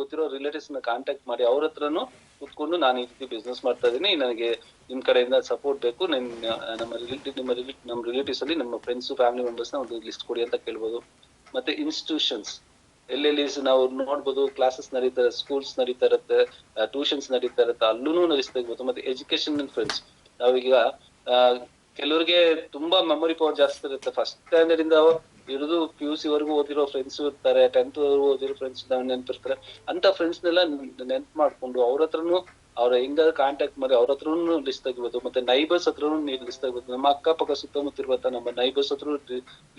ಗೊತ್ತಿರೋ ರಿಲೇಟಿವ್ಸ್ ನ ಕಾಂಟ್ಯಾಕ್ಟ್ ಮಾಡಿ ಅವ್ರ ಹತ್ರನು ಕುತ್ಕೊಂಡು ನಾನು ಈ ರೀತಿ ಬಿಸ್ನೆಸ್ ಮಾಡ್ತಾ ಇದೀನಿ, ನನಗೆ ನಿಮ್ ಕಡೆಯಿಂದ ಸಪೋರ್ಟ್ ಬೇಕು, ನಮ್ಮ ರಿಲೇಟಿವ್ಸ್ ಅಲ್ಲಿ ನಮ್ಮ ಫ್ರೆಂಡ್ಸ್ ಫ್ಯಾಮಿಲಿ ಮೆಂಬರ್ಸ್ ನ ಒಂದು ಲಿಸ್ಟ್ ಕೊಡಿ ಅಂತ ಕೇಳ್ಬೋದು. ಮತ್ತೆ ಇನ್ಸ್ಟಿಟ್ಯೂಷನ್ಸ್ ಎಲ್ಲೆಲ್ಲಿ ನಾವು ನೋಡ್ಬೋದು, ಕ್ಲಾಸಸ್ ನಡೀತಾ, ಸ್ಕೂಲ್ಸ್ ನಡೀತಾ ಇರುತ್ತೆ, ಟ್ಯೂಷನ್ಸ್ ನಡೀತಾ ಇರುತ್ತೆ, ಅಲ್ಲೂ ಲಿಸ್ಟ್ ತೆಗ್ಬೋದು. ಮತ್ತೆ ಎಜುಕೇಶನ್ ಫ್ರೆಂಡ್ಸ್, ನಾವೀಗ ಕೆಲವ್ರಿಗೆ ತುಂಬಾ ಮೆಮೊರಿ ಪವರ್ ಜಾಸ್ತಿ ಇರುತ್ತೆ. ಫಸ್ಟ್ ಸ್ಟ್ಯಾಂಡರ್ಡ್ ಇಂದ ಹಿಡಿದು PUC ವರೆಗೂ ಓದಿರೋ ಫ್ರೆಂಡ್ಸ್ ಇರ್ತಾರೆ, 10th ವರೆಗೂ ಓದಿರೋ ಫ್ರೆಂಡ್ಸ್ ನೆನ್ಪಿರ್ತಾರೆ. ಅಂತ ಫ್ರೆಂಡ್ಸ್ ನೆಲ್ಲ ನೆನ್ಪು ಮಾಡ್ಕೊಂಡು ಅವ್ರ ಹತ್ರನು ಅವ್ರ ಹೆಂಗಾದ್ರು ಕಾಂಟ್ಯಾಕ್ಟ್ ಮಾಡಿ ಅವ್ರ ಹತ್ರನು ಲಿಸ್ಟ್ ತೆಗಿಬೋದು. ಮತ್ತೆ ನೈಬರ್ಸ್ ಹತ್ರನು ಲಿಸ್ಟ್ ತೆಗಿಬೋದು. ನಮ್ಮ ಅಕ್ಕಪಕ್ಕ ಸುತ್ತಮುತ್ತ ಇರುವಂತ ನಮ್ಮ ನೈಬರ್ಸ್ ಹತ್ರ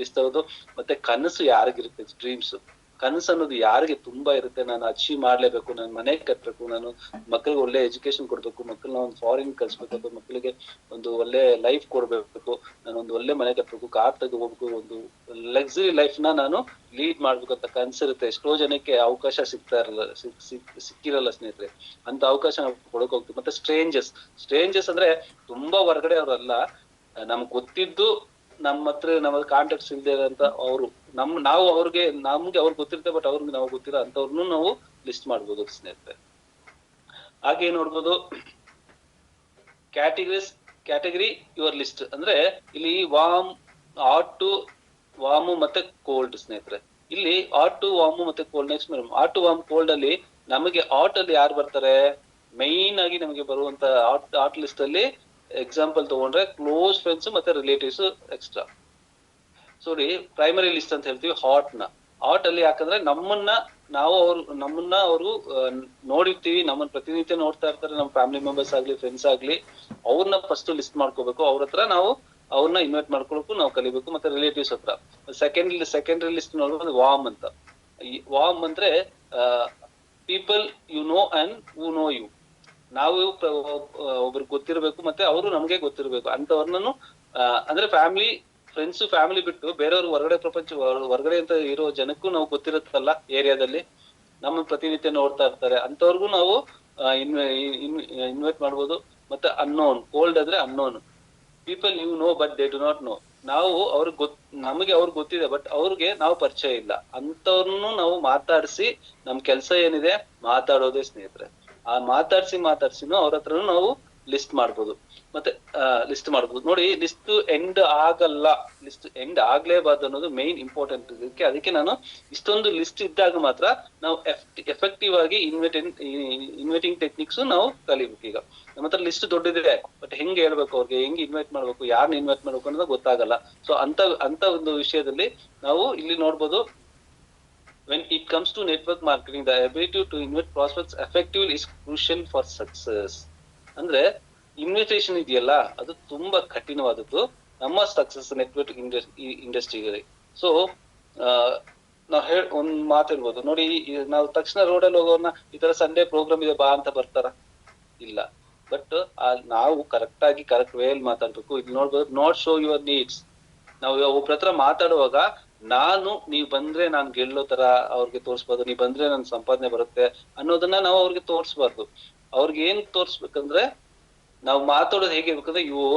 ಲಿಸ್ಟ್ ತೆಗೆದು, ಮತ್ತೆ ಕನಸು ಯಾರಿಗಿರುತ್ತೆ, ಡ್ರೀಮ್ಸ್ ಕನಸು ಅನ್ನೋದು ಯಾರಿಗೆ ತುಂಬಾ ಇರುತ್ತೆ, ನಾನು ಅಚೀವ್ ಮಾಡ್ಲೇಬೇಕು, ನಾನು ಮನೆ ಕಟ್ಬೇಕು, ನಾನು ಮಕ್ಕಳಿಗೆ ಒಳ್ಳೆ ಎಜುಕೇಶನ್ ಕೊಡ್ಬೇಕು, ಮಕ್ಕಳನ್ನ ಒಂದು ಫಾರಿನ್ ಕಳ್ಸ್ಬೇಕು, ಅಥವಾ ಮಕ್ಕಳಿಗೆ ಒಂದು ಒಳ್ಳೆ ಲೈಫ್ ಕೊಡ್ಬೇಕು, ನಾನು ಒಂದು ಒಳ್ಳೆ ಮನೆ ಕಟ್ಬೇಕು, ಕಾರ್ ತೆಗೋಬೇಕು, ಒಂದು ಲಕ್ಸುರಿ ಲೈಫ್ ನಾನು ಲೀಡ್ ಮಾಡ್ಬೇಕು ಅಂತ ಕನ್ಸಿರುತ್ತೆ. ಎಷ್ಟೋ ಜನಕ್ಕೆ ಅವಕಾಶ ಸಿಕ್ಕಿರಲ್ಲ ಸ್ನೇಹಿತರೆ. ಅಂತ ಅವಕಾಶ ನಾವು ಕೊಡಕ್ ಹೋಗ್ತೀವಿ. ಮತ್ತೆ ಸ್ಟ್ರೇಂಜರ್ಸ್ ಅಂದ್ರೆ ತುಂಬಾ ಹೊರಗಡೆ ಅವ್ರಲ್ಲ, ನಮ್ಗೆ ಗೊತ್ತಿದ್ದು ನಮ್ಮ ಹತ್ರ ನಮ್ಮ ಕಾಂಟ್ಯಾಕ್ಟ್ಸ್ ಇಲ್ದೇ ಇರೋಂತ ಅವರು ನಾವು ನಮ್ಗೆ ಅವ್ರಿಗೆ ಗೊತ್ತಿರುತ್ತೆ, ಬಟ್ ಅವ್ರಿಗೆ ನಾವು ಗೊತ್ತಿರೋ ಅಂತವ್ರನ್ನು ನಾವು ಲಿಸ್ಟ್ ಮಾಡ್ಬೋದು ಸ್ನೇಹಿತರೆ. ಹಾಗೆ ನೋಡ್ಬೋದು ಕ್ಯಾಟಗರಿ ಯುವರ್ ಲಿಸ್ಟ್ ಅಂದ್ರೆ ಇಲ್ಲಿ ವಾಮ್ ಮತ್ತೆ ಕೋಲ್ಡ್ ಸ್ನೇಹಿತರೆ. ಇಲ್ಲಿ ಹಾಟ್ ವಾಮ್ ಮತ್ತೆ cold. Next madam warm cold ಅಲ್ಲಿ ನಮಗೆ ಅಲ್ಲಿ ಯಾರು ಬರ್ತಾರೆ, ಮೈನ್ ಆಗಿ ನಮಗೆ ಬರುವಂತ ಹಾಟ್ ಲಿಸ್ಟ್ ಅಲ್ಲಿ ಎಕ್ಸಾಂಪಲ್ ತಗೊಂಡ್ರೆ ಕ್ಲೋಸ್ ಫ್ರೆಂಡ್ಸ್ ಮತ್ತೆ ರಿಲೇಟಿವ್ಸ್ ಎಕ್ಸ್ಟ್ರಾ. ಸಾರಿ, ಪ್ರೈಮರಿ ಲಿಸ್ಟ್ ಅಂತ ಹೇಳ್ತೀವಿ ಹಾಟ್ ಅಲ್ಲಿ. ಯಾಕಂದ್ರೆ ನಮ್ಮನ್ನ ಅವರು ನೋಡಿರ್ತೀವಿ, ನಮ್ಮನ್ನ ಪ್ರತಿನಿತ್ಯ ನೋಡ್ತಾ ಇರ್ತಾರೆ, ನಮ್ಮ ಫ್ಯಾಮಿಲಿ ಮೆಂಬರ್ಸ್ ಆಗ್ಲಿ ಫ್ರೆಂಡ್ಸ್ ಆಗ್ಲಿ, ಅವ್ರನ್ನ ಫಸ್ಟ್ ಲಿಸ್ಟ್ ಮಾಡ್ಕೋಬೇಕು. ಅವ್ರ ಹತ್ರ ನಾವು ಅವ್ರನ್ನ ಇನ್ವೈಟ್ ಮಾಡ್ಕೊಳಕ್ಕೂ ನಾವು ಕಲಿಬೇಕು. ಮತ್ತೆ ರಿಲೇಟಿವ್ಸ್ ಹತ್ರ ಸೆಕೆಂಡರಿ ಲಿಸ್ಟ್ ನೋಡ್ಬೋದು ವಾಮ್ ಅಂತ. ವಾಮ್ ಅಂದ್ರೆ people you know and who know you. ನಾವು ಒಬ್ರಿಗೆ ಗೊತ್ತಿರ್ಬೇಕು, ಮತ್ತೆ ಅವರು ನಮ್ಗೆ ಗೊತ್ತಿರ್ಬೇಕು ಅಂತವ್ರನ್ನು ಅಂದ್ರೆ ಫ್ಯಾಮಿಲಿ ಬಿಟ್ಟು ಬೇರೆಯವ್ರು ಹೊರಗಡೆ ಅಂತ ಇರೋ ಜನಕ್ಕೂ ನಾವು ಗೊತ್ತಿರುತ್ತಲ್ಲ, ಏರಿಯಾದಲ್ಲಿ ನಮ್ಮ ಪ್ರತಿನಿತ್ಯ ನೋಡ್ತಾ ಇರ್ತಾರೆ, ಅಂತವ್ರಿಗೂ ನಾವು ಇನ್ವೈಟ್ ಮಾಡ್ಬೋದು. ಮತ್ತೆ ಕೋಲ್ಡ್ ಅಂದ್ರೆ unknown people you know but they do not know. ನಾವು ನಮಗೆ ಅವ್ರಿಗೆ ಗೊತ್ತಿದೆ, ಬಟ್ ಅವ್ರಿಗೆ ನಾವು ಪರಿಚಯ ಇಲ್ಲ, ಅಂತವ್ರನ್ನು ನಾವು ಮಾತಾಡಿಸಿ ನಮ್ ಕೆಲ್ಸ ಏನಿದೆ ಮಾತಾಡೋದೇ ಸ್ನೇಹಿತರೆ. ಆ ಮಾತಾಡ್ಸಿನೂ ಅವ್ರ ಹತ್ರನು ನಾವು ಲಿಸ್ಟ್ ಮಾಡ್ಬೋದು. ಮತ್ತೆ ಲಿಸ್ಟ್ ಮಾಡ್ಬೋದು ನೋಡಿ. ಲಿಸ್ಟ್ ಎಂಡ್ ಆಗ್ಲೇಬಾರ್ದು ಅನ್ನೋದು ಮೇನ್ ಇಂಪಾರ್ಟೆಂಟ್ ಇದಕ್ಕೆ. ಅದಕ್ಕೆ ನಾನು ಇಷ್ಟೊಂದು ಲಿಸ್ಟ್ ಇದ್ದಾಗ ಮಾತ್ರ ನಾವು ಎಫೆಕ್ಟಿವ್ ಆಗಿ ಇನ್ವೈಟಿಂಗ್ ಟೆಕ್ನಿಕ್ಸ್ ನಾವು ಕಲಿಬೇಕು. ಈಗ ನಮ್ಮ ಹತ್ರ ಲಿಸ್ಟ್ ದೊಡ್ಡದಿದೆ, ಬಟ್ ಹೆಂಗ್ ಹೇಳ್ಬೇಕು, ಅವ್ರಿಗೆ ಹೆಂಗ್ ಇನ್ವೈಟ್ ಮಾಡ್ಬೇಕು, ಯಾರನ್ನ ಇನ್ವೈಟ್ ಮಾಡ್ಬೇಕು ಅನ್ನೋದು ಗೊತ್ತಾಗಲ್ಲ. ಸೊ ಅಂತ ಒಂದು ವಿಷಯದಲ್ಲಿ ನಾವು ಇಲ್ಲಿ ನೋಡ್ಬೋದು, when it comes to network marketing, the ability to invite prospects effectively is crucial for success. ಅಂದ್ರೆ ಇನ್ವಿಟೇಷನ್ ಇದೆಯಲ್ಲ, ಅದು ತುಂಬಾ ಕಠಿಣವಾದದ್ದು ನಮ್ಮ ಸಕ್ಸಸ್ ನೆಟ್ವರ್ಕ್ ಇಂಡಸ್ಟ್ರಿಗೆ. ಸೊ ನಾವ್ ಒಂದ್ ಮಾತಿರ್ಬೋದು ನೋಡಿ, ನಾವು ತಕ್ಷಣ ರೋಡಲ್ಲಿ ಹೋಗೋರ್ನ ಈ ತರ ಸಂಡೇ ಪ್ರೋಗ್ರಾಮ್ ಇದೆ ಬಾ ಅಂತ ಬರ್ತಾರ? ಇಲ್ಲ. ಬಟ್ ನಾವು ಕರೆಕ್ಟ್ ವೇಲ್ ಮಾತಾಡ್ಬೇಕು. ಇಲ್ಲಿ ನೋಡ್ಬೋದು, ನಾಟ್ ಶೋ ಯುವರ್ ನೀಡ್ಸ್. ನಾವು ಒಬ್ರ ಹತ್ರ ಮಾತಾಡುವಾಗ ನೀವ್ ಬಂದ್ರೆ ನಾನ್ ಗೆಲ್ಲೋ ತರ ಅವ್ರಿಗೆ ತೋರ್ಸ್ಬಾರ್ದು, ನೀವ್ ಬಂದ್ರೆ ನನ್ ಸಂಪಾದನೆ ಬರುತ್ತೆ ಅನ್ನೋದನ್ನ ನಾವು ಅವ್ರಿಗೆ ತೋರ್ಸ್ಬಾರ್ದು. ಅವ್ರಿಗೆ ಏನ್ ತೋರ್ಸ್ಬೇಕಂದ್ರೆ, ನಾವು ಮಾತಾಡೋದು ಹೇಗಿರ್ಬೇಕಂದ್ರೆ, your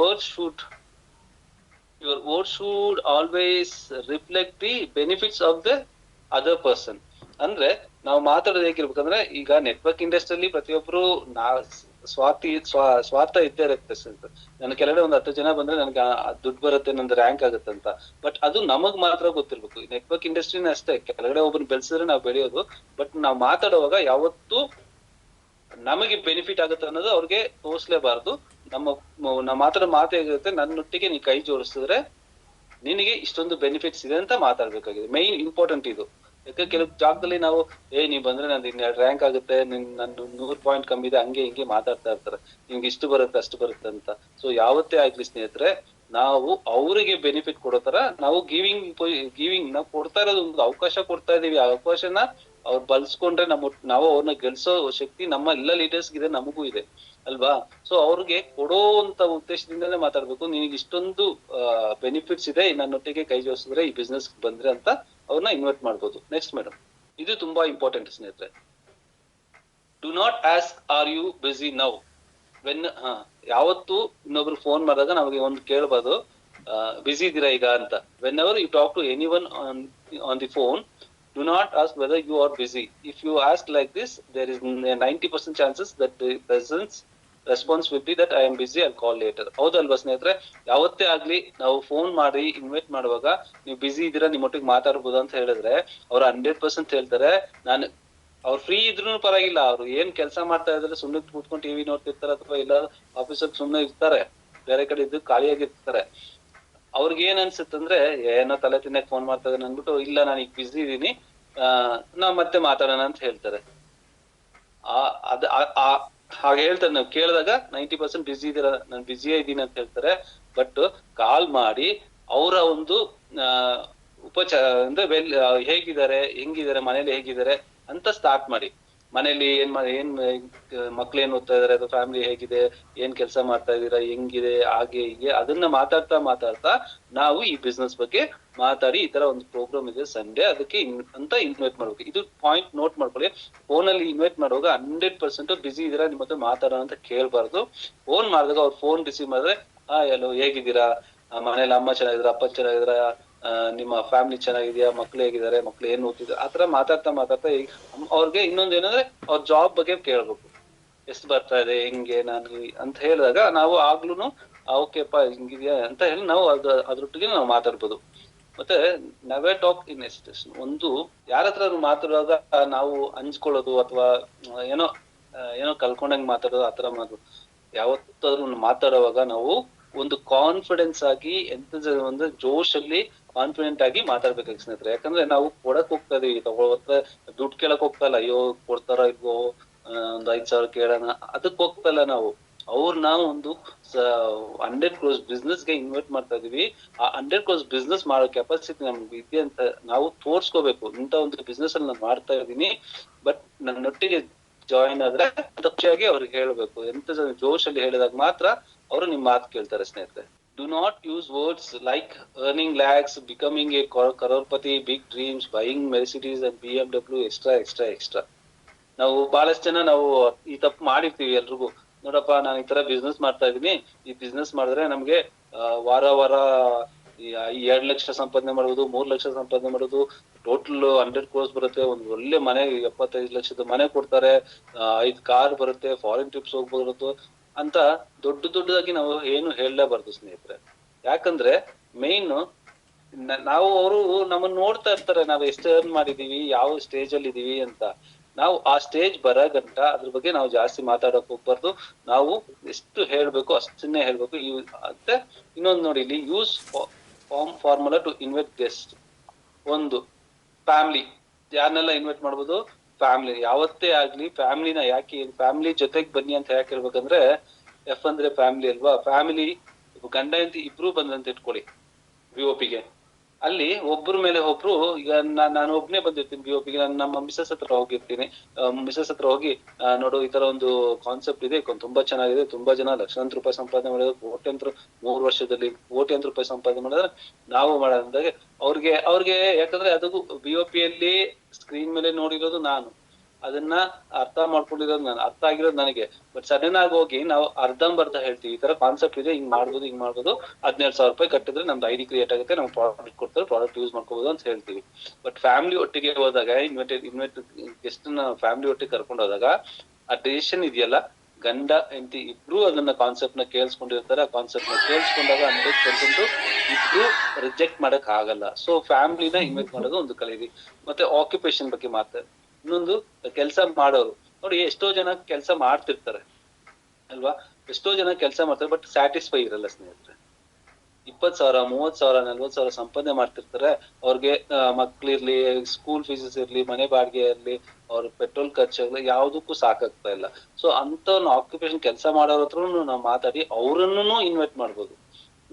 word should always reflect the benefits of the other person. ಅಂದ್ರೆ ನಾವು ಮಾತಾಡೋದು ಹೇಗಿರ್ಬೇಕಂದ್ರೆ, ಈಗ ನೆಟ್ವರ್ಕ್ ಇಂಡಸ್ಟ್ರಿಯಲ್ಲಿ ಪ್ರತಿಯೊಬ್ರು ಸ್ವಾರ್ಥ ಇದ್ದೇ ಇರುತ್ತೆ. ನನ್ನ ಕೆಳಗಡೆ ಒಂದು 10 ಜನ ಬಂದ್ರೆ ನನ್ಗೆ ದುಡ್ಡು ಬರುತ್ತೆ, ನಂದು ರ್ಯಾಂಕ್ ಆಗುತ್ತೆ ಅಂತ. ಬಟ್ ಅದು ನಮಗ್ ಮಾತ್ರ ಗೊತ್ತಿರ್ಬೇಕು. ನೆಟ್ವರ್ಕ್ ಇಂಡಸ್ಟ್ರಿನ ಅಷ್ಟೇ, ಕೆಳಗಡೆ ಒಬ್ಬರು ಬೆಳೆಸಿದ್ರೆ ನಾವು ಬೆಳೆಯೋದು. ಬಟ್ ನಾವು ಮಾತಾಡುವಾಗ ಯಾವತ್ತು ನಮಗೆ ಬೆನಿಫಿಟ್ ಆಗುತ್ತೆ ಅನ್ನೋದು ಅವ್ರಿಗೆ ತೋರಿಸ್ಲೇಬಾರ್ದು. ನಮ್ಮ ಮಾತಾಡೋ ಮಾತು ಹೇಗಿರುತ್ತೆ, ನನ್ನೊಟ್ಟಿಗೆ ನೀ ಕೈ ಜೋಡಿಸಿದ್ರೆ ನಿನಗೆ ಇಷ್ಟೊಂದು ಬೆನಿಫಿಟ್ಸ್ ಇದೆ ಅಂತ ಮಾತಾಡ್ಬೇಕಾಗಿದೆ. ಮೈನ್ ಇಂಪಾರ್ಟೆಂಟ್ ಇದು. ಯಾಕೆ ಕೆಲವು ಜಾಗದಲ್ಲಿ ನಾವು ನೀವ್ ಬಂದ್ರೆ ನಂದು 2 ರ್ಯಾಂಕ್ ಆಗುತ್ತೆ, ನಂದು 100 ಪಾಯಿಂಟ್ ಕಮ್ಮಿ ಇದೆ, ಹಂಗೆ ಹಿಂಗೆ ಮಾತಾಡ್ತಾ ಇರ್ತಾರೆ, ನಿಮ್ಗೆ ಇಷ್ಟು ಬರುತ್ತೆ ಅಷ್ಟು ಬರುತ್ತೆ ಅಂತ. ಸೊ ಯಾವತ್ತೇ ಆಗ್ಲಿ ಸ್ನೇಹಿತರೆ, ನಾವು ಅವರಿಗೆ ಬೆನಿಫಿಟ್ ಕೊಡೋ ತರ ನಾವು ಗಿವಿಂಗ್ ನಾವು ಕೊಡ್ತಾ ಇರೋದು, ಒಂದು ಅವಕಾಶ ಕೊಡ್ತಾ ಇದೀವಿ. ಆ ಅವಕಾಶನ ಅವ್ರು ಬಳಸ್ಕೊಂಡ್ರೆ ನಾವು ಅವ್ರನ್ನ ಗೆಲ್ಸೋ ಶಕ್ತಿ ನಮ್ಮ ಎಲ್ಲ ಲೀಡರ್ಸ್ ಇದೆ, ನಮಗೂ ಇದೆ ಅಲ್ವಾ? ಸೊ ಅವ್ರಿಗೆ ಕೊಡೋಂತ ಉದ್ದೇಶದಿಂದಲೇ ಮಾತಾಡ್ಬೇಕು. ನಿನಗೆ ಇಷ್ಟೊಂದು ಬೆನಿಫಿಟ್ಸ್ ಇದೆ, ನನ್ನೊಟ್ಟಿಗೆ ಕೈ ಜೋಡಿಸಿದ್ರೆ ಈ ಬಿಸ್ನೆಸ್ ಬಂದ್ರೆ ಅಂತ ಅವ್ರನ್ನ ಇನ್ವೈಟ್ ಮಾಡ್ಬೋದು. ನೆಕ್ಸ್ಟ್ ಮೇಡಮ್, ಇದು ತುಂಬಾ ಇಂಪಾರ್ಟೆಂಟ್ ಸ್ನೇಹಿತರೆ. Do not ask are you busy now. ಯಾವತ್ತು ಇನ್ನೊಬ್ರು ಫೋನ್ ಮಾಡಿದಾಗ ನಮಗೆ ಒಂದು ಕೇಳ್ಬಾರ್ದು, ಬಿಸಿ ಇದ್ದೀರಾ ಈಗ ಅಂತ. Whenever you talk to anyone on the phone, Do not ask whether you are busy. If you ask like this, there is 90% chances that the person's response will be that I am busy, I call later. ಹೌದಲ್ವಾ ಸ್ನೇಹಿತರೆ? ಯಾವತ್ತೇ ಆಗ್ಲಿ ನಾವು phone ಮಾಡಿ invite ಮಾಡುವಾಗ ನೀವು ಬಿಸಿ ಇದ್ದೀರಾ, ನಿಮ್ಮೊಟ್ಟಿಗೆ ಮಾತಾಡ್ಬೋದು ಅಂತ ಹೇಳಿದ್ರೆ ಅವ್ರು 100% ಹೇಳ್ತಾರೆ ನಾನು, ಅವ್ರು ಫ್ರೀ ಇದ್ರು ಪರವಾಗಿಲ್ಲ, ಅವ್ರು ಏನ್ ಕೆಲಸ ಮಾಡ್ತಾ ಇದ್ರೆ ಸುಮ್ಮನೆ ಕೂತ್ಕೊಂಡು ಟಿವಿ ನೋಡ್ತಿರ್ತಾರೆ ಅಥವಾ ಇಲ್ಲ ಆಫೀಸಲ್ಲಿ ಸುಮ್ಮನೆ ಇರ್ತಾರೆ, ಬೇರೆ ಕಡೆ ಇದ್ದು ಖಾಲಿಯಾಗಿರ್ತಾರೆ. ಅವ್ರಿಗೆ ಏನ್ ಅನ್ಸುತ್ತಂದ್ರೆ ಏನೋ ತಲೆ ತಿನ್ನಕ್ ಫೋನ್ ಮಾಡ್ತಾ ಇದ್ದಾನೆ ಅಂದ್ಬಿಟ್ಟು, ಇಲ್ಲ ನಾನು ಈಗ ಬಿಸಿ ಇದೀನಿ, ನಾವ್ ಮತ್ತೆ ಮಾತಾಡೋಣ ಅಂತ ಹೇಳ್ತಾರೆ. ಹಾಗೆ ಹೇಳ್ತಾರೆ. ನಾವು ಕೇಳಿದಾಗ 90% ಬಿಸಿ ಇದೀರ, ನಾನು ಬಿಸಿಯೇ ಇದ್ದೀನಿ ಅಂತ ಹೇಳ್ತಾರೆ. ಬಟ್ ಕಾಲ್ ಮಾಡಿ ಅವರ ಒಂದು ಅಂದ್ರೆ ಹೇಗಿದ್ದಾರೆ, ಹೆಂಗಿದ್ದಾರೆ, ಮನೇಲಿ ಹೇಗಿದ್ದಾರೆ ಅಂತ ಸ್ಟಾರ್ಟ್ ಮಾಡಿ. ಮನೇಲಿ ಏನ್ ಮಕ್ಳು ಏನ್ ಓದ್ತಾ ಇದಾರೆ, ಅಥವಾ ಫ್ಯಾಮಿಲಿ ಹೇಗಿದೆ, ಏನ್ ಕೆಲಸ ಮಾಡ್ತಾ ಇದೀರಾ, ಹೆಂಗಿದೆ, ಹಾಗೆ ಹೀಗೆ ಅದನ್ನ ಮಾತಾಡ್ತಾ ನಾವು ಈ ಬಿಸ್ನೆಸ್ ಬಗ್ಗೆ ಮಾತಾಡಿ, ಈ ತರ ಒಂದು ಪ್ರೋಗ್ರಾಮ್ ಇದೆ ಸಂಡೇ, ಅದಕ್ಕೆ ಅಂತ ಇನ್ವೈಟ್ ಮಾಡ್ಬೇಕು. ಇದು ಪಾಯಿಂಟ್ ನೋಟ್ ಮಾಡ್ಕೊಳ್ಳಿ. ಫೋನ್ ಅಲ್ಲಿ ಇನ್ವೈಟ್ ಮಾಡುವಾಗ 100% ಬಿಸಿ ಇದೀರಾ, ನಿಮ್ಮ ಹತ್ರ ಮಾತಾಡೋಣ ಅಂತ ಕೇಳ್ಬಾರ್ದು. ಫೋನ್ ಮಾಡಿದಾಗ ಅವ್ರ ಫೋನ್ ರಿಸೀವ್ ಮಾಡಿದ್ರೆ, ಎಲ್ಲೋ ಹೇಗಿದ್ದೀರಾ, ಮನೇಲಿ ಅಮ್ಮ ಚೆನ್ನಾಗಿದ್ರ, ಅಪ್ಪ ಚೆನ್ನಾಗಿದ್ರ, ನಿಮ್ಮ ಫ್ಯಾಮಿಲಿ ಚೆನ್ನಾಗಿದ್ಯಾ, ಮಕ್ಳು ಹೇಗಿದ್ದಾರೆ, ಮಕ್ಳು ಏನ್ ಓದ್ತಿದ್ದಾರೆ, ಆತರ ಮಾತಾಡ್ತಾ ಈಗ ಅವ್ರಿಗೆ ಇನ್ನೊಂದ್ ಏನಂದ್ರೆ ಅವ್ರ ಜಾಬ್ ಬಗ್ಗೆ ಕೇಳ್ಬೇಕು. ಎಷ್ಟು ಬರ್ತಾ ಇದೆ, ಹೆಂಗೆ, ನಾನು ಅಂತ ಹೇಳಿದಾಗ ನಾವು ಆಗ್ಲೂನು ಓಕೆಪ್ಪ ಹಿಂಗಿದ್ಯಾ ಅಂತ ಹೇಳಿ ನಾವು ಅದ್ರೊಟ್ಟಿಗೆ ನಾವು ಮಾತಾಡ್ಬೋದು. ಮತ್ತೆ ನೆವರ್ ಟಾಕ್ ಇನ್ ಎಸ್ಟೇಷನ್. ಒಂದು ಯಾರ ಹತ್ರ ಮಾತಾಡುವಾಗ ನಾವು ಹಂಚ್ಕೊಳ್ಳೋದು ಅಥವಾ ಏನೋ ಕಲ್ಕೊಂಡಂಗ್ ಮಾತಾಡೋದು ಆತರ ಮಾತು. ಯಾವತ್ತಾದ್ರೂ ಮಾತಾಡುವಾಗ ನಾವು ಒಂದು ಕಾನ್ಫಿಡೆನ್ಸ್ ಆಗಿ, ಒಂದು ಜೋಶ್ ಅಲ್ಲಿ ಕಾನ್ಫಿಡೆಂಟ್ ಆಗಿ ಮಾತಾಡ್ಬೇಕಾಗಿ ಸ್ನೇಹಿತರೆ. ಯಾಕಂದ್ರೆ ನಾವು ಕೊಡಕ್ ಹೋಗ್ತಾ ಇದೀವಿ, ತಗೊಳತ್ರ ದುಡ್ಡು ಕೇಳಕ್ ಹೋಗ್ತಾ ಇಲ್ಲ. ಅಯ್ಯೋ ಕೊಡ್ತಾರ ಇಲ್ವೋ, ಒಂದ್ 5,000 ಕೇಳೋಣ ಅದಕ್ ಹೋಗ್ತಾ ಇಲ್ಲ ನಾವು. ಅವ್ರನ್ನ ಒಂದು 100 crores ಬಿಸ್ನೆಸ್ ಗೆ ಇನ್ವೈಟ್ ಮಾಡ್ತಾ ಇದೀವಿ. ಆ 100 crores ಬಿಸ್ನೆಸ್ ಮಾಡೋ ಕೆಪಾಸಿಟಿ ನಮ್ಗೆ ಇದೆ ಅಂತ ನಾವು ತೋರ್ಸ್ಕೋಬೇಕು. ಇಂತ ಒಂದು ಬಿಸ್ನೆಸ್ ಅಲ್ಲಿ ನಾನು ಮಾಡ್ತಾ ಇದೀನಿ, ಬಟ್ ನನ್ನೊಟ್ಟಿಗೆ ಜಾಯಿನ್ ಆದ್ರೆ ಖುಷಿಯಾಗಿ ಅವ್ರಿಗೆ ಹೇಳ್ಬೇಕು. ಎಂತ ಜೋಶ್ ಅಲ್ಲಿ ಹೇಳಿದಾಗ ಮಾತ್ರ ಅವರು ನಿಮ್ ಮಾತು ಕೇಳ್ತಾರೆ ಸ್ನೇಹಿತರೆ. Do not use words like earning lakhs, becoming a crorepati, big dreams, buying Mercedes and BMW, extra. ನಾವು ಬಹಳಷ್ಟು ಜನ ನಾವು ಈ ತಪ್ಪು ಮಾಡಿರ್ತೀವಿ. ಎಲ್ರಿಗೂ ನೋಡಪ್ಪ, ನಾನು ಈ ತರ ಬಿಸ್ನೆಸ್ ಮಾಡ್ತಾ ಇದೀನಿ, ಈ ಬಿಸ್ನೆಸ್ ಮಾಡಿದ್ರೆ ನಮ್ಗೆ ವಾರ 2 ಲಕ್ಷ ಸಂಪಾದನೆ ಮಾಡೋದು, 3 ಲಕ್ಷ ಸಂಪಾದನೆ ಮಾಡೋದು, ಟೋಟಲ್ 100 crores ಬರುತ್ತೆ, ಒಂದು ಒಳ್ಳೆ ಮನೆ 75 ಲಕ್ಷದ ಮನೆ ಕೊಡ್ತಾರೆ, 5 ಕಾರ್ ಬರುತ್ತೆ, ಫಾರಿನ್ ಟ್ರಿಪ್ಸ್ ಹೋಗ್ಬರುತ್ತೆ ಅಂತ ದೊಡ್ಡದಾಗಿ ನಾವು ಏನು ಹೇಳಲೇಬಾರ್ದು ಸ್ನೇಹಿತರೆ. ಯಾಕಂದ್ರೆ ಮೇನ್ ನಾವು ಅವರು ನಮ್ಮನ್ನ ನೋಡ್ತಾ ಇರ್ತಾರೆ, ನಾವು ಎಷ್ಟು ಅರ್ನ್ ಮಾಡಿದೀವಿ, ಯಾವ ಸ್ಟೇಜ್ ಅಲ್ಲಿ ಇದೀವಿ ಅಂತ. ನಾವು ಆ ಸ್ಟೇಜ್ ಬರಗಂಟ ಅದ್ರ ಬಗ್ಗೆ ನಾವು ಜಾಸ್ತಿ ಮಾತಾಡಕ್ ಹೋಗ್ಬಾರ್ದು. ನಾವು ಎಷ್ಟು ಹೇಳ್ಬೇಕು ಅಷ್ಟನ್ನೇ ಹೇಳ್ಬೇಕು. ಮತ್ತೆ ಇನ್ನೊಂದು ನೋಡಿ, ಇಲ್ಲಿ use formula to invite guest. ಒಂದು ಫ್ಯಾಮಿಲಿ, ಯಾರನ್ನೆಲ್ಲ ಇನ್ವೈಟ್ ಮಾಡ್ಬೋದು? ಫ್ಯಾಮಿಲಿ. ಯಾವತ್ತೇ ಆಗ್ಲಿ ಫ್ಯಾಮಿಲಿನ ಯಾಕೆ ಫ್ಯಾಮಿಲಿ ಜೊತೆಗ್ ಬನ್ನಿ ಅಂತ ಯಾಕೆ ಹೇಳ್ಬೇಕಂದ್ರೆ, ಎಫ್ ಅಂದ್ರೆ ಫ್ಯಾಮಿಲಿ ಅಲ್ವಾ. ಫ್ಯಾಮಿಲಿ ಗಂಡ ಹೆಂಡತಿ ಇಬ್ರು ಬಂದಂತ ಇಟ್ಕೊಳ್ಳಿ BOP-ಗೆ. ಅಲ್ಲಿ ಒಬ್ರ ಮೇಲೆ ಒಬ್ರು, ಈಗ ನಾನು ಒಬ್ನೇ ಬಂದಿರ್ತೀನಿ BOP-ಗೆ, ನಾನು ನಮ್ಮ ಮಿಸಸ್ ಹತ್ರ ಹೋಗಿರ್ತೀನಿ. ಮಿಸಸ್ ಹತ್ರ ಹೋಗಿ, ನೋಡು ಈ ತರ ಒಂದು ಕಾನ್ಸೆಪ್ಟ್ ಇದೆ, ತುಂಬಾ ಚೆನ್ನಾಗಿದೆ, ತುಂಬಾ ಜನ ಲಕ್ಷಾಂತರ ರೂಪಾಯಿ ಸಂಪಾದನೆ ಮಾಡಿದ್ರು, ಕೋಟ್ಯಂತರ 3 ವರ್ಷದಲ್ಲಿ ಕೋಟ್ಯಂತರ ರೂಪಾಯಿ ಸಂಪಾದನೆ ಮಾಡಿದ್ರೆ ನಾವು ಮಾಡೋದಾಗ ಅವ್ರಿಗೆ ಯಾಕಂದ್ರೆ ಅದಕ್ಕೂ BOP-ಯಲ್ಲಿ ಸ್ಕ್ರೀನ್ ಮೇಲೆ ನೋಡಿರೋದು ನಾನು, ಅದನ್ನ ಅರ್ಥ ಮಾಡ್ಕೊಂಡಿರೋದು ನಾನು, ಅರ್ಥ ಆಗಿರೋದು ನನಗೆ. ಬಟ್ ಸಡನ್ ಆಗಿ ಹೋಗಿ ನಾವು ಅರ್ಧಂಬರ್ಧ ಹೇಳ್ತೀವಿ, ಈ ತರ ಕಾನ್ಸೆಪ್ಟ್ ಇದೆ, ಹಿಂಗ್ ಮಾಡ್ಬೋದು 17,000 ರೂಪಾಯಿ ಕಟ್ಟಿದ್ರೆ ನಮ್ದು ID ಕ್ರಿಯೇಟ್ ಆಗುತ್ತೆ, ನಮ್ಗೆ ಪ್ರಾಡಕ್ಟ್ ಕೊಡ್ತಾರೆ, ಪ್ರಾಡಕ್ಟ್ ಯೂಸ್ ಮಾಡ್ಕೋಬಹುದು ಅಂತ ಹೇಳ್ತೀವಿ. ಬಟ್ ಫ್ಯಾಮಿಲಿ ಒಟ್ಟಿಗೆ ಹೋದಾಗ, ಇನ್ವೈಟ್ ಗೆಸ್ಟ್ ನ ಫ್ಯಾಮಿಲಿ ಒಟ್ಟಿಗೆ ಕರ್ಕೊಂಡು ಹೋದಾಗ ಆ ಡಿಸಿಷನ್ ಇದೆಯಲ್ಲ, ಗಂಡ ಹೆಂಡತಿ ಇಬ್ರು ಅದನ್ನ ಕಾನ್ಸೆಪ್ಟ್ ನ ಕೇಳಿಸ್ಕೊಂಡಿರ್ತಾರೆ. ಆ ಕಾನ್ಸೆಪ್ಟ್ ನ ಕೇಳಿಸ್ಕೊಂಡಾಗ 100% ಇಬ್ರು ರಿಜೆಕ್ಟ್ ಮಾಡಕ್ ಆಗಲ್ಲ. ಸೊ ಫ್ಯಾಮಿಲಿನ ಇನ್ವೈಟ್ ಮಾಡೋದು ಒಂದು ಕಲೀರಿ. ಮತ್ತೆ ಆಕ್ಯುಪೇಷನ್ ಬಗ್ಗೆ ಮಾತಾಡಿ. ಇನ್ನೊಂದು ಕೆಲಸ ಮಾಡೋರು ನೋಡಿ, ಎಷ್ಟೋ ಜನ ಕೆಲಸ ಮಾಡ್ತಿರ್ತಾರೆ ಅಲ್ವಾ, ಎಷ್ಟೋ ಜನ ಕೆಲಸ ಮಾಡ್ತಾರೆ, ಬಟ್ ಸ್ಯಾಟಿಸ್ಫೈ ಇರಲ್ಲ ಸ್ನೇಹಿತರೆ. 20,000, 30,000, 40,000 ಸಂಪಾದನೆ ಮಾಡ್ತಿರ್ತಾರೆ. ಅವ್ರಿಗೆ ಮಕ್ಳಿರ್ಲಿ, ಸ್ಕೂಲ್ ಫೀಸಸ್ ಇರ್ಲಿ, ಮನೆ ಬಾಡಿಗೆ ಇರ್ಲಿ, ಅವ್ರ ಪೆಟ್ರೋಲ್ ಖರ್ಚಾಗ್ಲಿ, ಯಾವ್ದಕ್ಕೂ ಸಾಕಾಗ್ತಾ ಇಲ್ಲ. ಸೊ ಅಂತ ಆಕ್ಯುಪೇಷನ್ ಕೆಲಸ ಮಾಡೋರ ಹತ್ರನು ನಾವು ಮಾತಾಡಿ ಅವ್ರನ್ನು ಇನ್ವೈಟ್ ಮಾಡ್ಬೋದು.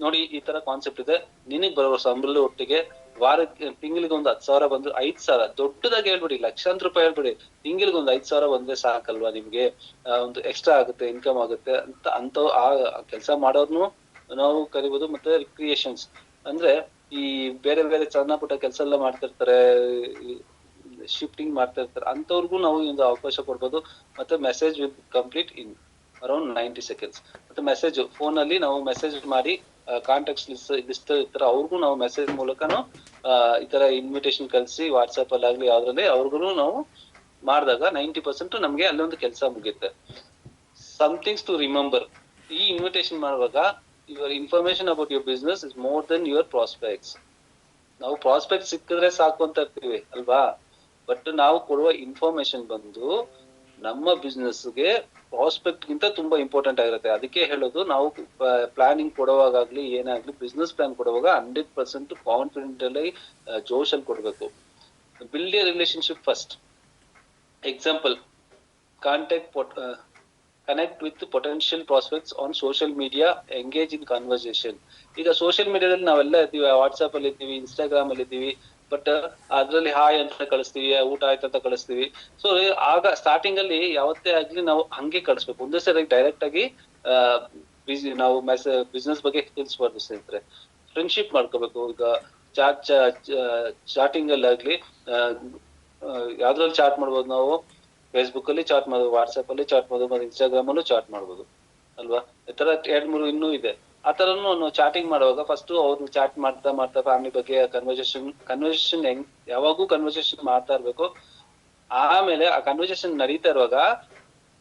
ನೋಡಿ, ಈ ತರ ಕಾನ್ಸೆಪ್ಟ್ ಇದೆ. ನಿನಗ್ ಬರೋ ಸಂಬಳ ಒಟ್ಟಿಗೆ ತಿಂಗಳಿಗೆ ಒಂದು 10,000 ಬಂದ್ರು, 5,000 ದೊಡ್ಡದಾಗಿ ಹೇಳ್ಬಿಡಿ, ಲಕ್ಷಾಂತರ ರೂಪಾಯಿ ಹೇಳ್ಬಿಡಿ, ತಿಂಗಳಿಗೆ ಒಂದು 5,000 ಬಂದ್ರೆ ಸಾಕಲ್ವಾ ನಿಮ್ಗೆ? ಒಂದು ಎಕ್ಸ್ಟ್ರಾ ಆಗುತ್ತೆ, ಇನ್ಕಮ್ ಆಗುತ್ತೆ ಅಂತ ಆ ಕೆಲಸ ಮಾಡೋರ್ನು ನಾವು ಕರಿಬಹುದು. ಮತ್ತೆ ರಿಕ್ರಿಯೇಷನ್ಸ್ ಅಂದ್ರೆ ಈ ಬೇರೆ ಬೇರೆ ಸಣ್ಣ ಪುಟ್ಟ ಕೆಲಸ ಎಲ್ಲ ಮಾಡ್ತಿರ್ತಾರೆ, ಶಿಫ್ಟಿಂಗ್ ಮಾಡ್ತಾ ಇರ್ತಾರೆ, ಅಂತವ್ರಿಗೂ ನಾವು ಒಂದು ಅವಕಾಶ ಕೊಡ್ಬೋದು. ಮತ್ತೆ message will complete in around 90 seconds. ಮತ್ತೆ ಮೆಸೇಜ್ ಫೋನ್ ಅಲ್ಲಿ ನಾವು ಮೆಸೇಜ್ ಮಾಡಿ ಕಾಂಟ್ಯಾಕ್ಟ್ಸ್ ಲಿಸ್ಟ್ ಇರ್ತಾರೆ ಅವ್ರಿಗೂ ನಾವು ಮೆಸೇಜ್ ಮೂಲಕನು ಈ ತರ ಇನ್ವಿಟೇಷನ್ ಕಳ್ಸಿ ವಾಟ್ಸ್ಆಪ್ ಅಲ್ಲಿ ಆಗ್ಲಿ ಯಾವ್ದ್ರಲ್ಲಿ ಅವ್ರಿಗೂ ನಾವು ಮಾಡಿದಾಗ 90% ನಮ್ಗೆ ಅಲ್ಲೊಂದು ಕೆಲಸ ಮುಗಿಯುತ್ತೆ. ಸಮಥಿಂಗ್ಸ್ ಟು ರಿಮೆಂಬರ್, ಈ ಇನ್ವಿಟೇಷನ್ ಮಾಡುವಾಗ your information about your business is more than your prospects. ನಾವು ಪ್ರಾಸ್ಪೆಕ್ಟ್ ಸಿಕ್ಕಿದ್ರೆ ಸಾಕು ಅಂತ ಇರ್ತೀವಿ ಅಲ್ವಾ, ಬಟ್ ನಾವು ಕೊಡುವ ಇನ್ಫಾರ್ಮೇಶನ್ ಬಂದು ನಮ್ಮ ಬಿಸ್ನೆಸ್ಗೆ ಪ್ರಾಸ್ಪೆಕ್ಟ್ ಗಿಂತ ತುಂಬಾ ಇಂಪಾರ್ಟೆಂಟ್ ಆಗಿರುತ್ತೆ. ಅದಕ್ಕೆ ಹೇಳೋದು ನಾವು ಪ್ಲಾನಿಂಗ್ ಕೊಡುವಾಗ್ಲಿ ಏನಾಗ್ಲಿ ಬಿಸ್ನೆಸ್ ಪ್ಲಾನ್ ಕೊಡುವಾಗ 100% ಕಾನ್ಫಿಡೆಂಟ್ ಅಲ್ಲಿ ಜೋಶಲ್ಲಿ ಕೊಡ್ಬೇಕು. Build A relationship first. Example, connect with potential prospects on social media, engage in conversation. ಈಗ ಸೋಷಿಯಲ್ ಮೀಡಿಯಾದಲ್ಲಿ ನಾವೆಲ್ಲ ಇದ್ದೀವಿ, ವಾಟ್ಸ್ಆಪ್ ಅಲ್ಲಿ ಇದ್ದೀವಿ, ಇನ್ಸ್ಟಾಗ್ರಾಮ್ ಅಲ್ಲಿ ಇದ್ದೀವಿ, ಬಟ್ ಅದ್ರಲ್ಲಿ ಹಾಯ್ ಅಂತ ಕಳಿಸ್ತೀವಿ, ಊಟ ಆಯ್ತು ಅಂತ ಕಳಿಸ್ತೀವಿ. ಸೊ ಆಗ ಸ್ಟಾರ್ಟಿಂಗ್ ಅಲ್ಲಿ ಯಾವತ್ತೇ ಆಗ್ಲಿ ನಾವು ಹಂಗೆ ಕಳಿಸ್ಬೇಕು, ಒಂದೇ ಸರಿ ಡೈರೆಕ್ಟ್ ಆಗಿ ನಾವು ಬಿಸ್ನೆಸ್ ಬಗ್ಗೆ ತಿಳಿಸ್ಬಾರ್ದು ಸ್ನೇಹಿತರೆ. ಫ್ರೆಂಡ್ಶಿಪ್ ಮಾಡ್ಕೋಬೇಕು. ಈಗ ಚಾಟಿಂಗ್ ಅಲ್ಲಿ ಆಗ್ಲಿ ಯಾವ್ದ್ರಲ್ಲಿ ಚಾಟ್ ಮಾಡ್ಬೋದು ನಾವು, ಫೇಸ್ಬುಕ್ ಅಲ್ಲಿ ಚಾಟ್ ಮಾಡ್ಬೋದು, ವಾಟ್ಸ್ಆಪ್ ಅಲ್ಲಿ ಚಾಟ್ ಮಾಡ್ಬೋದು, ಮತ್ತೆ ಇನ್ಸ್ಟಾಗ್ರಾಮ್ ಅಲ್ಲೂ ಚಾಟ್ ಮಾಡ್ಬೋದು ಅಲ್ವಾ. ಈ ತರ 2-3 ಇನ್ನೂ ಇದೆ. ಆ ತರನು ಚಾಟಿಂಗ್ ಮಾಡುವಾಗ ಫಸ್ಟ್ ಅವ್ರು ಚಾಟ್ ಮಾಡ್ತಾ ಮಾಡ್ತಾ ಫ್ಯಾಮಿಲಿ ಬಗ್ಗೆ ಕನ್ವರ್ಸೇಷನ್ ಯಾವಾಗೂ ಕನ್ವರ್ಸೇಷನ್ ಮಾಡ್ತಾ ಇರ್ಬೇಕು. ಆಮೇಲೆ ಆ ಕನ್ವರ್ಸೇಷನ್ ನಡೀತಾ ಇರುವಾಗ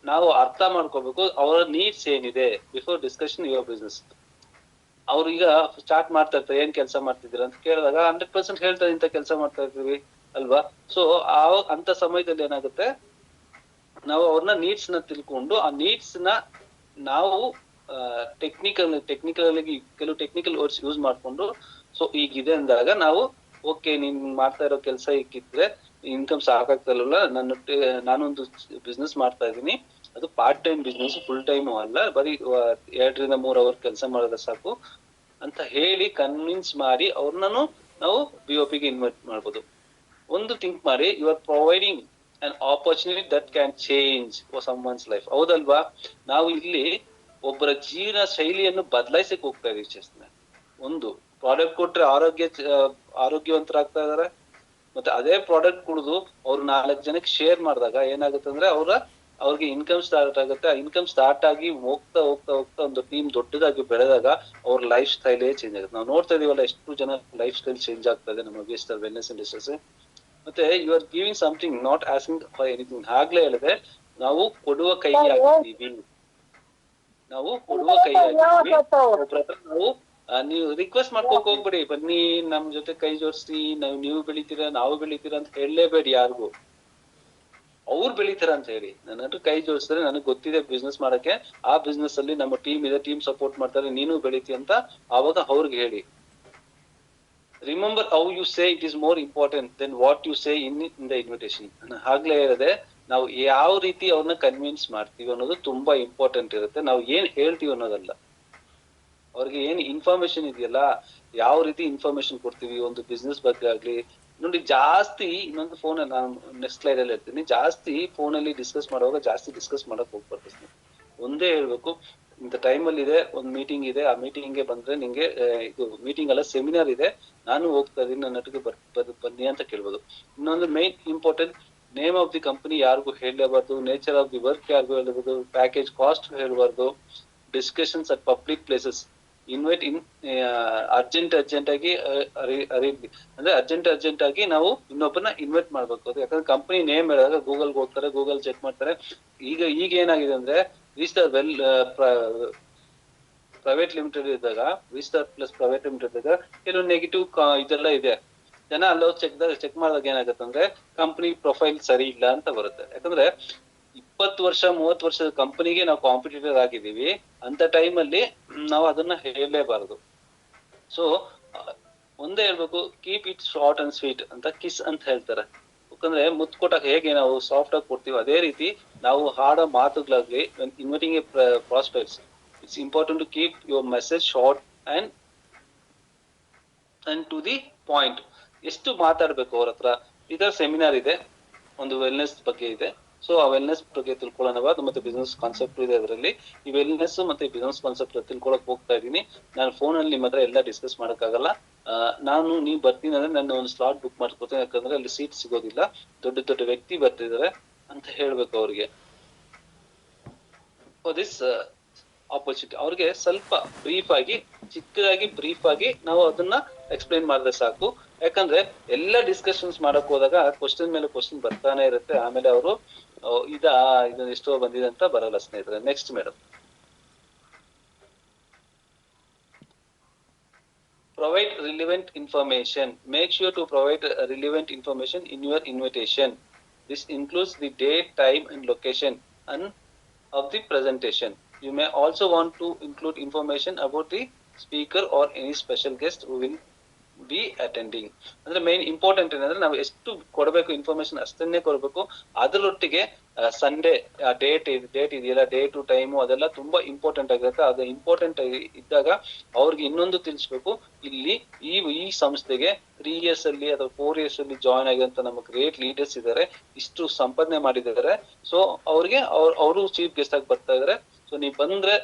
ನಾವು ಅರ್ಥ ಮಾಡ್ಕೋಬೇಕು ಅವರ ನೀಡ್ಸ್ ಏನಿದೆ ಬಿಫೋರ್ ಡಿಸ್ಕಷನ್ ಯುವರ್ ಬಿಸ್ನೆಸ್. ಅವ್ರು ಈಗ ಸ್ಟಾರ್ಟ್ ಮಾಡ್ತಾ ಇರ್ತಾರೆ, ಏನ್ ಕೆಲಸ ಮಾಡ್ತಿದ್ದೀರ ಅಂತ ಕೇಳಿದಾಗ 100% ಹೇಳ್ತಾರೆ ಇಂತ ಕೆಲಸ ಮಾಡ್ತಾ ಇರ್ತೀವಿ ಅಲ್ವಾ. ಸೊ ಅಂತ ಸಮಯದಲ್ಲಿ ಏನಾಗುತ್ತೆ, ನಾವು ಅವ್ರನ್ನ ನೀಡ್ಸ್ ನ ತಿಳ್ಕೊಂಡು ಆ ನೀಡ್ಸ್ ನ ನಾವು ಟೆಕ್ನಿಕಲ್ ಆಗಿ ಕೆಲವು ಟೆಕ್ನಿಕಲ್ ವರ್ಡ್ಸ್ ಯೂಸ್ ಮಾಡ್ಕೊಂಡು, ಸೊ ಈಗಿದೆ ಅಂದಾಗ ನಾವು ಓಕೆ ನೀನ್ ಮಾಡ್ತಾ ಇರೋ ಕೆಲಸ ಇಕ್ಕಿದ್ರೆ ಇನ್ಕಮ್ ಸಾಕಾಗ್ತಲ್ಲ, ನಾನೊಂದು ಬಿಸ್ನೆಸ್ ಮಾಡ್ತಾ ಇದ್ದೀನಿ, ಅದು part time business, full time ಅಲ್ಲ, ಬರೀ 2-3 ಅವರ್ ಕೆಲಸ ಮಾಡಿದ್ರೆ ಸಾಕು ಅಂತ ಹೇಳಿ ಕನ್ವಿನ್ಸ್ ಮಾಡಿ ಅವ್ರನ್ನೂ ನಾವು BOP ಗೆ ಇನ್ವೈಟ್ ಮಾಡ್ಬೋದು. ಒಂದು ಥಿಂಕ್ ಮಾಡಿ, you are providing an opportunity that can change for someone's life. ಹೌದಲ್ವಾ. ನಾವು ಇಲ್ಲಿ ಒಬ್ಬರ ಜೀವನ ಶೈಲಿಯನ್ನು ಬದಲಾಯಿಸಕ್ಕೆ ಹೋಗ್ತಾ ಇದೀವಿ ಚೇತನ. ಒಂದು ಪ್ರಾಡಕ್ಟ್ ಕೊಟ್ರೆ ಆರೋಗ್ಯವಂತರಾಗ್ತಾ ಇದಾರೆ, ಮತ್ತೆ ಅದೇ ಪ್ರಾಡಕ್ಟ್ ಕುಡಿದು ಅವ್ರು 4 ಜನಕ್ಕೆ ಶೇರ್ ಮಾಡಿದಾಗ ಏನಾಗುತ್ತೆ ಅಂದ್ರೆ ಅವ್ರಿಗೆ ಇನ್ಕಮ್ ಸ್ಟಾರ್ಟ್ ಆಗುತ್ತೆ. ಆ ಇನ್ಕಮ್ ಸ್ಟಾರ್ಟ್ ಆಗಿ ಹೋಗ್ತಾ ಹೋಗ್ತಾ ಹೋಗ್ತಾ ಒಂದು ಟೀಮ್ ದೊಡ್ಡದಾಗಿ ಬೆಳೆದಾಗ ಅವ್ರ ಲೈಫ್ ಸ್ಟೈಲೇ ಚೇಂಜ್ ಆಗುತ್ತೆ. ನಾವು ನೋಡ್ತಾ ಇದೀವಲ್ಲ ಎಷ್ಟು ಜನ ಲೈಫ್ ಸ್ಟೈಲ್ ಚೇಂಜ್ ಆಗ್ತಾ ಇದೆ ನಮ್ಮ ವೆಲ್ನೆಸ್ ಇಂಡಸ್ಟ್ರೀಸ್. ಮತ್ತೆ you are giving something, not asking for anything. ಆಗ್ಲೇ ಹೇಳಿದೆ, ನಾವು ಕೊಡುವ ಕೈ ಆಗಿದ್ದೀವಿ. ನಾವು ನೀವು ರಿಕ್ವೆಸ್ಟ್ ಮಾಡ್ಕೋಕ್ ಹೋಗ್ಬೇಡಿ, ಬನ್ನಿ ನಮ್ ಜೊತೆ ಕೈ ಜೋಡಿಸಿ, ನೀವು ಬೆಳಿತೀರಾ ನಾವು ಬೆಳಿತೀರಾ ಅಂತ ಹೇಳಲೇಬೇಡಿ ಯಾರಿಗೂ. ಅವ್ರು ಬೆಳಿತಾರ ಅಂತ ಹೇಳಿ, ನನ್ನ ಕೈ ಜೋಡಿಸಿದ್ರೆ ನನಗೆ ಗೊತ್ತಿದೆ ಬಿಸ್ನೆಸ್ ಮಾಡಕ್ಕೆ, ಆ ಬಿಸ್ನೆಸ್ ಅಲ್ಲಿ ನಮ್ಮ ಟೀಮ್ ಇದೆ, ಟೀಮ್ ಸಪೋರ್ಟ್ ಮಾಡ್ತಾರೆ, ನೀನು ಬೆಳಿತಿ ಅಂತ ಆವಾಗ ಅವ್ರಿಗೆ ಹೇಳಿ. Remember how you say it is more important than what you say in the invitation. ಆಗ್ಲೇ ಹೇಳಿದೆ, ನಾವು ಯಾವ ರೀತಿ ಅವ್ರನ್ನ ಕನ್ವಿನ್ಸ್ ಮಾಡ್ತೀವಿ ಅನ್ನೋದು ತುಂಬಾ ಇಂಪಾರ್ಟೆಂಟ್ ಇರುತ್ತೆ. ನಾವು ಏನ್ ಹೇಳ್ತೀವಿ ಅನ್ನೋದಲ್ಲ, ಅವ್ರಿಗೆ ಏನ್ ಇನ್ಫಾರ್ಮೇಶನ್ ಇದೆಯಲ್ಲ, ಯಾವ ರೀತಿ ಇನ್ಫಾರ್ಮೇಶನ್ ಕೊಡ್ತೀವಿ ಒಂದು ಬಿಸ್ನೆಸ್ ಬಗ್ಗೆ ಆಗ್ಲಿ. ನೋಡಿ ಜಾಸ್ತಿ ಇನ್ನೊಂದು ಫೋನ್ ನಾನು ನೆಕ್ಸ್ಟ್ ಸ್ಲೈಡ್ ಅಲ್ಲಿ ಹೇಳ್ತೀನಿ, ಜಾಸ್ತಿ ಫೋನ್ ಅಲ್ಲಿ ಡಿಸ್ಕಸ್ ಮಾಡುವಾಗ ಜಾಸ್ತಿ ಡಿಸ್ಕಸ್ ಮಾಡಕ್ ಹೋಗ್ಬಾರ್ದು. ಒಂದೇ ಹೇಳ್ಬೇಕು, ಇಂಥ ಟೈಮ್ ಅಲ್ಲಿ ಇದೆ, ಒಂದ್ ಮೀಟಿಂಗ್ ಇದೆ, ಆ ಮೀಟಿಂಗ್ ಗೆ ಬಂದ್ರೆ ನಿಂಗೆ ಇದು ಮೀಟಿಂಗ್ ಅಲ್ಲ ಸೆಮಿನಾರ್ ಇದೆ, ನಾನು ಹೋಗ್ತಾ ಇದೀನಿ, ನನ್ನೊಟ್ಟಿಗೆ ಬನ್ನಿ ಅಂತ ಕೇಳ್ಬೋದು. ಇನ್ನೊಂದು main important, name of the company ಯಾರಿಗೂ ಹೇಳಬಾರ್ದು, ನೇಚರ್ ಆಫ್ ದಿ ವರ್ಕ್ ಯಾರಿಗೂ ಹೇಳಬಾರ್ದು, ಪ್ಯಾಕೇಜ್ ಕಾಸ್ಟ್ ಹೇಳಬಾರ್ದು, discussions at public places, invite in urgent ಆಗಿ ಅಂದ್ರೆ ಅರ್ಜೆಂಟ್ ಆಗಿ ನಾವು ಇನ್ನೊಬ್ಬನ ಇನ್ವೈಟ್ ಮಾಡ್ಬೇಕು. ಅದು ಯಾಕಂದ್ರೆ ಕಂಪನಿ ನೇಮ್ ಹೇಳಿದಾಗ ಗೂಗಲ್ಗೆ ಹೋಗ್ತಾರೆ, ಗೂಗಲ್ ಚೆಕ್ ಮಾಡ್ತಾರೆ. ಈಗ ಏನಾಗಿದೆ ಅಂದ್ರೆ ವಿಸ್ಟಾರ್ ಪ್ರೈವೇಟ್ ಲಿಮಿಟೆಡ್ ಇದ್ದಾಗ, ವಿಸ್ಟಾರ್ ಪ್ಲಸ್ ಪ್ರೈವೇಟ್ ಲಿಮಿಟೆಡ್ ಇದ್ದಾಗ ಕೆಲವು ನೆಗೆಟಿವ್ ಇದೆಲ್ಲ ಇದೆ. ಜನ ಅಲ್ಲೋ ಚೆಕ್ ಮಾಡಿದಾಗ ಏನಾಗುತ್ತೆ ಅಂದ್ರೆ ಕಂಪನಿ ಪ್ರೊಫೈಲ್ ಸರಿ ಇಲ್ಲ ಅಂತ ಬರುತ್ತೆ. ಯಾಕಂದ್ರೆ 20 ವರ್ಷ 30 ವರ್ಷದ ಕಂಪನಿಗೆ ನಾವು ಕಾಂಪಿಟೇಟರ್ ಆಗಿದ್ದೀವಿ ಅಂತ ಟೈಮ್ ಅಲ್ಲಿ ನಾವು ಅದನ್ನ ಹೇಳಲೇಬಾರದು. ಸೊ ಒಂದೇ ಹೇಳ್ಬೇಕು, keep it short and sweet ಅಂತ ಕಿಸ್ ಅಂತ ಹೇಳ್ತಾರೆ. ಯಾಕಂದ್ರೆ ಮುತ್ತು ಕೊಟ್ಟಾಗ ಹೇಗೆ ನಾವು ಸಾಫ್ಟ್ ಆಗಿ ಕೊಡ್ತೀವಿ, ಅದೇ ರೀತಿ ನಾವು ಹಾಡೋ ಮಾತುಗಳಾಗ್ಲಿ, inviting a prospects, it's important to keep your message short and to the point. ಎಷ್ಟು ಮಾತಾಡ್ಬೇಕು ಅವ್ರ ಹತ್ರ. ಇದರ ಸೆಮಿನಾರ್ ಇದೆ, ಒಂದು ವೆಲ್ನೆಸ್ ಬಗ್ಗೆ ಇದೆ. ಸೊ ಆ ವೆಲ್ನೆಸ್ ಬಗ್ಗೆ ತಿಳ್ಕೊಳ್ಳೋಣ, ಮತ್ತೆ ಬಿಸ್ನೆಸ್ ಕಾನ್ಸೆಪ್ಟ್ ಇದೆ ಅದರಲ್ಲಿ. ಈ ವೆಲ್ನೆಸ್ ಮತ್ತೆ ಬಿಸ್ನೆಸ್ ಕಾನ್ಸೆಪ್ಟ್ ತಿಳ್ಕೊಳಕ್ ಹೋಗ್ತಾ ಇದೀನಿ. ನಾನು ಫೋನ್ ಅಲ್ಲಿ ನಿಮ್ಮ ಹತ್ರ ಎಲ್ಲ ಡಿಸ್ಕಸ್ ಮಾಡಕ್ಕಾಗಲ್ಲ. ನೀವ್ ಬರ್ತೀನಿ ಅಂದ್ರೆ ನನ್ನ ಒಂದು ಸ್ಲಾಟ್ ಬುಕ್ ಮಾಡ್ಕೊತೀನಿ, ಯಾಕಂದ್ರೆ ಅಲ್ಲಿ ಸೀಟ್ ಸಿಗೋದಿಲ್ಲ, ದೊಡ್ಡ ವ್ಯಕ್ತಿ ಬರ್ತಿದ್ದಾರೆ ಅಂತ ಹೇಳ್ಬೇಕು ಅವ್ರಿಗೆ. ಫಾರ್ ದಿಸ್ ಆಪರ್ಚುನಿಟಿ ಅವ್ರಿಗೆ ಸ್ವಲ್ಪ ಬ್ರೀಫ್ ಆಗಿ ಚಿಕ್ಕದಾಗಿ ಬ್ರೀಫ್ ಆಗಿ ನಾವು ಅದನ್ನ ಎಕ್ಸ್ಪ್ಲೈನ್ ಮಾಡಿದ್ರೆ ಸಾಕು. ಯಾಕಂದ್ರೆ ಎಲ್ಲ ಡಿಸ್ಕಷನ್ಸ್ ಮಾಡಕ್ ಹೋದಾಗ ಕ್ವಶನ್ ಮೇಲೆ ಕ್ವಶನ್ ಬರ್ತಾನೆ ಇರುತ್ತೆ, ಆಮೇಲೆ ಅವರು ಇದು ಎಷ್ಟೋ ಬಂದಿದೆ ಅಂತ ಬರಲ್ಲ ಸ್ನೇಹಿತರೆ. Next madam, provide relevant information. Make sure to provide relevant information in your invitation. This includes the date, time and location and of the presentation. You may also want to include information about the speaker or any special guest who will B attending. ಅಂದ್ರೆ main important ಏನಂದ್ರೆ ನಾವು ಎಷ್ಟು ಕೊಡಬೇಕು information ಅಷ್ಟನ್ನೇ ಕೊಡ್ಬೇಕು. ಅದರೊಟ್ಟಿಗೆ Sunday date ಇದೆಯಲ್ಲ, date time ಅದೆಲ್ಲ ತುಂಬಾ ಇಂಪಾರ್ಟೆಂಟ್ ಆಗಿರುತ್ತೆ. ಅದು ಇಂಪಾರ್ಟೆಂಟ್ ಇದ್ದಾಗ ಅವ್ರಿಗೆ ಇನ್ನೊಂದು ತಿಳಿಸ್ಬೇಕು, ಇಲ್ಲಿ ಈ ಸಂಸ್ಥೆಗೆ 3 years ಅಲ್ಲಿ ಅಥವಾ 4 years ಅಲ್ಲಿ ಜಾಯ್ನ್ ಆಗಿರುವಂತ ನಮ್ಮ ಗ್ರೇಟ್ ಲೀಡರ್ಸ್ ಇದಾರೆ, ಇಷ್ಟು ಸಂಪಾದನೆ ಮಾಡಿದ್ದಾರೆ. ಸೊ ಅವ್ರಿಗೆ ಅವರು ಚೀಫ್ ಗೆಸ್ಟ್ ಆಗಿ ಬರ್ತಾ ಇದಾರೆ. ಸೊ ನೀವ್ ಬಂದ್ರೆ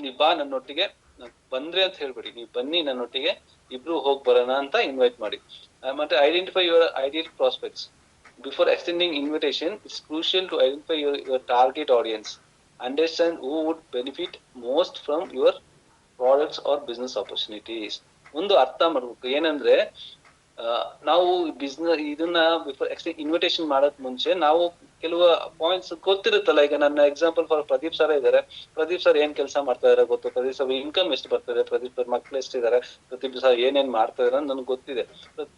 ನೀವ್ ಬಾ ನನ್ನೊಟ್ಟಿಗೆ, ಬಂದ್ರೆ ಅಂತ ಹೇಳ್ಬೇಡಿ, ನೀವ್ ಬನ್ನಿ ನನ್ನೊಟ್ಟಿಗೆ, ಇಬ್ರು ಹೋಗ್ ಬರೋಣ ಅಂತ ಇನ್ವೈಟ್ ಮಾಡಿ. ಮತ್ತೆ identify your ideal prospects before extending invitation. It's crucial to identify your target audience, understand who would benefit most from your products or business opportunities. ಒಂದು ಅರ್ಥ ಮಾಡ್ಬೇಕು, ಏನಂದ್ರೆ ನಾವು ಬಿಸ್ನೆಸ್ ಇದನ್ನ ಬಿಫೋರ್ ಇನ್ವಿಟೇಷನ್ ಮಾಡಕ್ ಮುಂಚೆ ನಾವು ಕೆಲವು ಪಾಯಿಂಟ್ಸ್ ಗೊತ್ತಿರುತ್ತಲ್ಲ. ಈಗ ನನ್ನ ಎಕ್ಸಾಂಪಲ್ ಫಾರ್ ಪ್ರದೀಪ್ ಸರ್ ಇದಾರೆ, ಪ್ರದೀಪ್ ಸರ್ ಏನ್ ಕೆಲಸ ಮಾಡ್ತಾ ಇದಾರೆ ಗೊತ್ತು, ಪ್ರದೀಪ್ ಸರ್ ಇನ್ಕಮ್ ಎಷ್ಟು ಬರ್ತಿದೆ, ಪ್ರದೀಪ್ ಸರ್ ಮಕ್ಳು ಎಷ್ಟಿದ್ದಾರೆ, ಪ್ರದೀಪ್ ಸರ್ ಏನೇನ್ ಮಾಡ್ತಾ ಇದಾರೆ ಅಂತ ನನ್ಗೆ ಗೊತ್ತಿದೆ.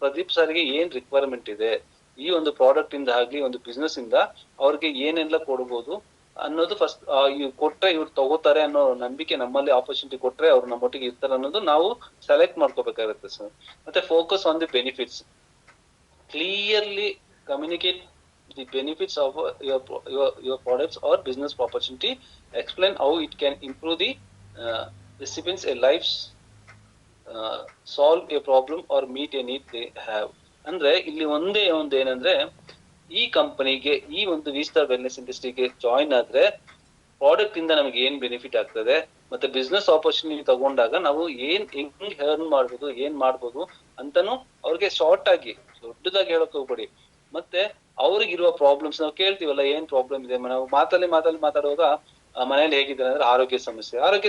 ಪ್ರದೀಪ್ ಸರ್ಗೆ ಏನ್ ರಿಕ್ವೈರ್ಮೆಂಟ್ ಇದೆ, ಈ ಒಂದು ಪ್ರಾಡಕ್ಟ್ ಇಂದ ಆಗ್ಲಿ ಒಂದು ಬಿಸ್ನೆಸ್ ಇಂದ ಅವ್ರಿಗೆ ಏನೆಲ್ಲ ಕೊಡ್ಬೋದು ಅನ್ನೋದು ಫಸ್ಟ್ ಇವ್ರು ಕೊಟ್ರೆ ಇವ್ರು ತಗೋತಾರೆ ಅನ್ನೋ ನಂಬಿಕೆ ನಮ್ಮಲ್ಲಿ ಆಪರ್ಚುನಿಟಿ ಕೊಟ್ರೆ ಅವ್ರು ನಮ್ಮೊಟ್ಟಿಗೆ ಇರ್ತಾರೆ ಅನ್ನೋದು ನಾವು ಸೆಲೆಕ್ಟ್ ಮಾಡ್ಕೋಬೇಕಾಗುತ್ತೆ ಸರ್. ಮತ್ತೆ focus on the benefits, clearly communicate the benefits of your products or business opportunity. Explain how it can improve the recipients a lives, solve a problem or meet a need they have. ಅಂದ್ರೆ ಇಲ್ಲಿ ಒಂದೇ ಒಂದು ಏನಂದ್ರೆ, ಈ ಕಂಪನಿಗೆ ಈ ಒಂದು V-star wellness ಇಂಡಸ್ಟ್ರಿಗೆ ಜಾಯಿನ್ ಆದ್ರೆ ಪ್ರಾಡಕ್ಟ್ ಇಂದ ನಮ್ಗೆ ಏನ್ ಬೆನಿಫಿಟ್ ಆಗ್ತದೆ, ಮತ್ತೆ ಬಿಸ್ನೆಸ್ ಆಪರ್ಚುನಿಟಿ ತಗೊಂಡಾಗ ನಾವು ಹೆಂಗ್ ಅರ್ನ್ ಮಾಡ್ಬೋದು, ಏನ್ ಮಾಡ್ಬೋದು ಅಂತಾನು ಅವ್ರಿಗೆ ಶಾರ್ಟ್ ಆಗಿ ದೊಡ್ಡದಾಗಿ ಹೇಳಕ್ ಹೋಗ್ಬೇಡಿ. ಮತ್ತೆ ಅವ್ರಿಗಿರುವ ಪ್ರಾಬ್ಲಮ್ಸ್ ನಾವು ಕೇಳ್ತೀವಲ್ಲ, ಏನ್ ಪ್ರಾಬ್ಲಮ್ ಇದೆ, ನಾವು ಮಾತಾಡುವಾಗ ಮನೇಲಿ ಹೇಗಿದ್ದಾರೆ ಅಂದ್ರೆ ಆರೋಗ್ಯ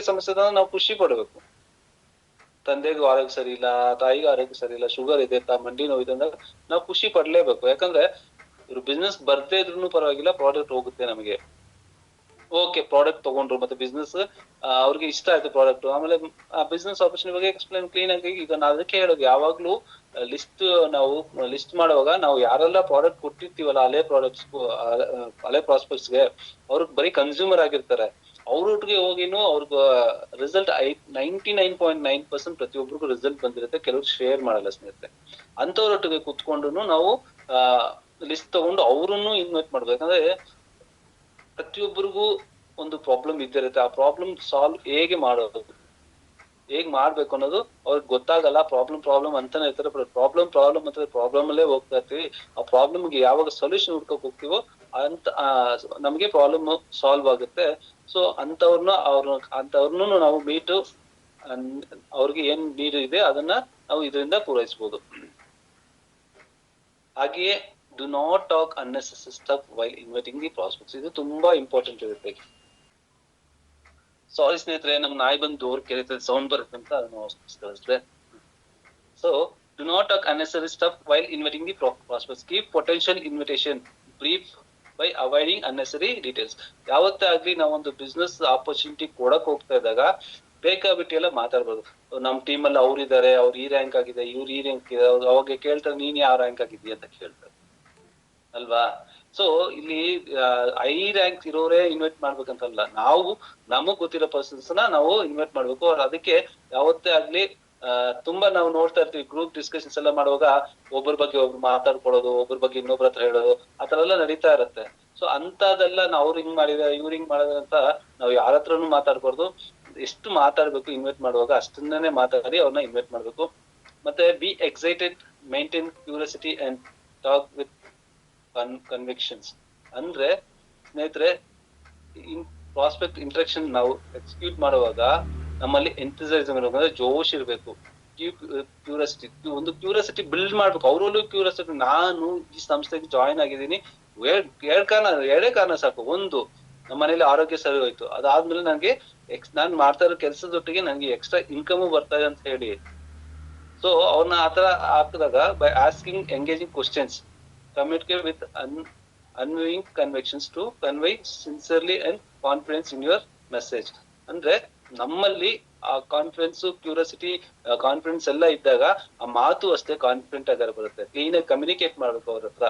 ಸಮಸ್ಯೆ ನಾವು ಖುಷಿ ಪಡ್ಬೇಕು. ತಂದೆಗೂ ಆರೋಗ್ಯ ಸರಿ ಇಲ್ಲ, ತಾಯಿಗೂ ಆರೋಗ್ಯ ಸರಿ ಇಲ್ಲ, ಶುಗರ್ ಇದೆ, ಮಂಡಿ ನೋವಿದೆ ಅಂದಾಗ ನಾವು ಖುಷಿ ಪಡ್ಲೇಬೇಕು. ಯಾಕಂದ್ರೆ ಇವ್ರು ಬಿಸ್ನೆಸ್ ಬರ್ದೇ ಇದ್ರು ಪರವಾಗಿಲ್ಲ, ಪ್ರಾಡಕ್ಟ್ ಹೋಗುತ್ತೆ ನಮಗೆ. ಓಕೆ, ಪ್ರಾಡಕ್ಟ್ ತಗೊಂಡ್ರು, ಮತ್ತೆ ಬಿಸ್ನೆಸ್ ಅವ್ರಿಗೆ ಇಷ್ಟ ಆಯ್ತು ಪ್ರಾಡಕ್ಟ್, ಆಮೇಲೆ ಆ ಬಿಸ್ನೆಸ್ ಆಪರ್ಚುನಿಟಿ ಬಗ್ಗೆ ಎಕ್ಸ್ಪ್ಲೈನ್ ಕ್ಲೀನ್ ಆಗಿ. ಈಗ ನಾವು ಅದಕ್ಕೆ ಹೇಳೋದು, ಯಾವಾಗ್ಲೂ ಲಿಸ್ಟ್ ಮಾಡುವಾಗ ನಾವು ಯಾರೆಲ್ಲ ಪ್ರಾಡಕ್ಟ್ ಕೊಟ್ಟಿರ್ತೀವಲ್ಲ ಹಳೆ ಪ್ರಾಸ್ಪೆಕ್ಟ್ಸ್ಗೆ, ಅವ್ರಿಗೆ ಬರೀ ಕನ್ಸ್ಯೂಮರ್ ಆಗಿರ್ತಾರೆ, ಅವ್ರೊಟ್ಟಿಗೆ ಹೋಗಿನೂ ಅವ್ರಿಗೆ ರಿಸಲ್ಟ್ 99.9% ಪ್ರತಿಯೊಬ್ಬರಿಗೂ ರಿಸಲ್ಟ್ ಬಂದಿರುತ್ತೆ, ಕೆಲವ್ರು ಶೇರ್ ಮಾಡಲ್ಲ ಸ್ನೇಹಿತರೆ. ಅಂತವ್ರೊಟ್ಟಿಗೆ ಕುತ್ಕೊಂಡು ನಾವು ಲಿಸ್ಟ್ ತಗೊಂಡು ಅವ್ರನ್ನು ಇನ್ವೈಟ್ ಮಾಡ್ಬೇಕು. ಯಾಕಂದ್ರೆ ಪ್ರತಿಯೊಬ್ಬರಿಗೂ ಒಂದು ಪ್ರಾಬ್ಲಮ್ ಇದ್ದಿರುತ್ತೆ, ಆ ಪ್ರಾಬ್ಲಮ್ ಸಾಲ್ವ್ ಹೇಗೆ ಮಾಡ್ಬೇಕು ಅನ್ನೋದು ಅವ್ರಿಗೆ ಗೊತ್ತಾಗಲ್ಲ. ಪ್ರಾಬ್ಲಮ್ ಅಂತಾನೆ ಇರ್ತಾರೆ, ಪ್ರಾಬ್ಲಮ್ ಅಂತ ಪ್ರಾಬ್ಲಮ್ ಅಲ್ಲೇ ಹೋಗ್ತಾ ಇರ್ತೀವಿ. ಆ ಪ್ರಾಬ್ಲಮ್ಗೆ ಯಾವಾಗ ಸೊಲ್ಯೂಷನ್ ಹುಡ್ಕೋಕ್ ಹೋಗ್ತೀವೋ ಅಂತ ನಮ್ಗೆ ಪ್ರಾಬ್ಲಮ್ ಸಾಲ್ವ್ ಆಗುತ್ತೆ. ಸೊ ಅಂತವ್ರನ್ನು ನಾವು ಮೀಟು, ಅವ್ರಿಗೆ ಏನ್ ನೀಡ್ ಇದೆ ಅದನ್ನ ನಾವು ಇದರಿಂದ ಪೂರೈಸಬಹುದು. ಹಾಗೆಯೇ do not talk unnecessary stuff while inviting the prospects. ಇದು ತುಂಬಾ ಇಂಪಾರ್ಟೆಂಟ್ ಇರುತ್ತೆ. ಸಾರಿ ಸ್ನೇಹಿತರೆ, ನಮ್ ನಾಯಿ ಬಂದು ಡೋರ್ ಕೆರೆತದೆ, ಸೌಂಡ್ ಬರುತ್ತೆ ಅಂತ ಕಳಿಸಿದ್ರೆ. So do not talk unnecessary stuff while inviting the prospects. Give potential invitation brief by avoiding unnecessary details. ಯಾವತ್ತೇ ಆಗ್ಲಿ ನಾವೊಂದು ಬಿಸ್ನೆಸ್ ಆಪರ್ಚುನಿಟಿ ಕೊಡಕ್ ಹೋಗ್ತಾ ಇದ್ದಾಗ ಬೇಕಾಬಿಟ್ಟಿ ಎಲ್ಲ ಮಾತಾಡ್ಬೋದು. ನಮ್ ಟೀಮ್ ಅಲ್ಲಿ ಅವ್ರಿದ್ದಾರೆ, ಅವ್ರು ಈ ರ್ಯಾಂಕ್ ಆಗಿದೆ, ಇವ್ರು ಈ ರ್ಯಾಂಕ್ ಇದೆ, ಅವಾಗ ಕೇಳ್ತಾರೆ ನೀನ್ ಯಾವ ರ್ಯಾಂಕ್ ಆಗಿದ್ದೀಯ ಅಂತ ಕೇಳ್ತಾರೆ ಅಲ್ವಾ. ಸೊ ಇಲ್ಲಿ ಐ ರ್ಯಾಂಕ್ ಇರೋರೇ ಇನ್ವೈಟ್ ಮಾಡ್ಬೇಕಂತಲ್ಲ, ನಾವು ನಮಗ್ ಗೊತ್ತಿರೋ ಪರ್ಸನ್ಸ್ ನಾವು ಇನ್ವೈಟ್ ಮಾಡ್ಬೇಕು. ಅದಕ್ಕೆ ಯಾವತ್ತೇ ಆಗ್ಲಿ ತುಂಬಾ ನಾವು ನೋಡ್ತಾ ಇರ್ತೀವಿ, ಗ್ರೂಪ್ ಡಿಸ್ಕಷನ್ಸ್ ಎಲ್ಲ ಮಾಡುವಾಗ ಒಬ್ಬರ ಬಗ್ಗೆ ಒಬ್ರು ಮಾತಾಡ್ಕೊಳ್ಳೋದು, ಒಬ್ಬರ ಬಗ್ಗೆ ಇನ್ನೊಬ್ರ ಹತ್ರ ಹೇಳೋದು, ಆತರ ಎಲ್ಲ ನಡೀತಾ ಇರತ್ತೆ. ಸೊ ಅಂತದೆಲ್ಲ ಅವ್ರು ಹಿಂಗ್ ಮಾಡಿದಾರೆ, ಇವ್ರು ಹಿಂಗ್ ಮಾಡಿದಾರೆ ಅಂತ ನಾವು ಯಾರ ಹತ್ರನು ಮಾತಾಡ್ಬಾರ್ದು. ಎಷ್ಟು ಮಾತಾಡ್ಬೇಕು ಇನ್ವೈಟ್ ಮಾಡುವಾಗ ಅಷ್ಟನ್ನೇ ಮಾತಾಡಿ ಅವ್ರನ್ನ ಇನ್ವೈಟ್ ಮಾಡ್ಬೇಕು. ಮತ್ತೆ B excited, maintain curiosity and talk with convictions. ಅಂದ್ರೆ ಸ್ನೇಹಿತರೆ, ಪ್ರಾಸ್ಪೆಕ್ಟ್ ಇಂಟ್ರಾಕ್ಷನ್ ನಾವು ಎಕ್ಸಿಕ್ಯೂಟ್ ಮಾಡುವಾಗ ನಮ್ಮಲ್ಲಿ ಎಂಥೂಸಿಯಾಸಮ್ ಇರಬೇಕು, ಅಂದ್ರೆ ಜೋಶ್ ಇರಬೇಕು. ಒಂದು ಕ್ಯೂರಿಯಾಸಿಟಿ ಬಿಲ್ಡ್ ಮಾಡ್ಬೇಕು, ಅವರಲ್ಲೂ ಕ್ಯೂರಿಯಾಸಿಟಿ. ನಾನು ಈ ಸಂಸ್ಥೆಗೆ ಜಾಯಿನ್ ಆಗಿದ್ದೀನಿ, ಎರಡೇ ಕಾರಣ ಸಾಕು. ಒಂದು, ನಮ್ಮ ಮನೇಲಿ ಆರೋಗ್ಯ ಸರಿ ಹೋಯ್ತು, ಅದಾದ್ಮೇಲೆ ನನಗೆ ನಾನ್ ಮಾಡ್ತಾ ಇರೋ ಕೆಲ್ಸದೊಟ್ಟಿಗೆ ನನಗೆ ಎಕ್ಸ್ಟ್ರಾ ಇನ್ಕಮ್ ಬರ್ತಾ ಇದೆ ಅಂತ ಹೇಳಿ. ಸೊ ಅವ್ರನ್ನ ಆತರ ಹಾಕಿದಾಗ by asking engaging questions, communicate with unwavering convictions to convey sincerely and confidence in your message. ಅಂದ್ರೆ ನಮ್ಮಲ್ಲಿ ಆ ಕಾನ್ಫಿಡೆನ್ಸ್, ಕ್ಯೂರಿಯಾಸಿಟಿ, ಕಾನ್ಫಿಡೆನ್ಸ್ ಎಲ್ಲ ಇದ್ದಾಗ ಆ ಮಾತು ಅಷ್ಟೇ ಕಾನ್ಫಿಡೆಂಟ್ ಆಗಿ ಬರುತ್ತೆ. ಕ್ಲೀನ್ ಆಗಿ ಕಮ್ಯುನಿಕೇಟ್ ಮಾಡ್ಬೇಕು ಅವ್ರ ಹತ್ರ.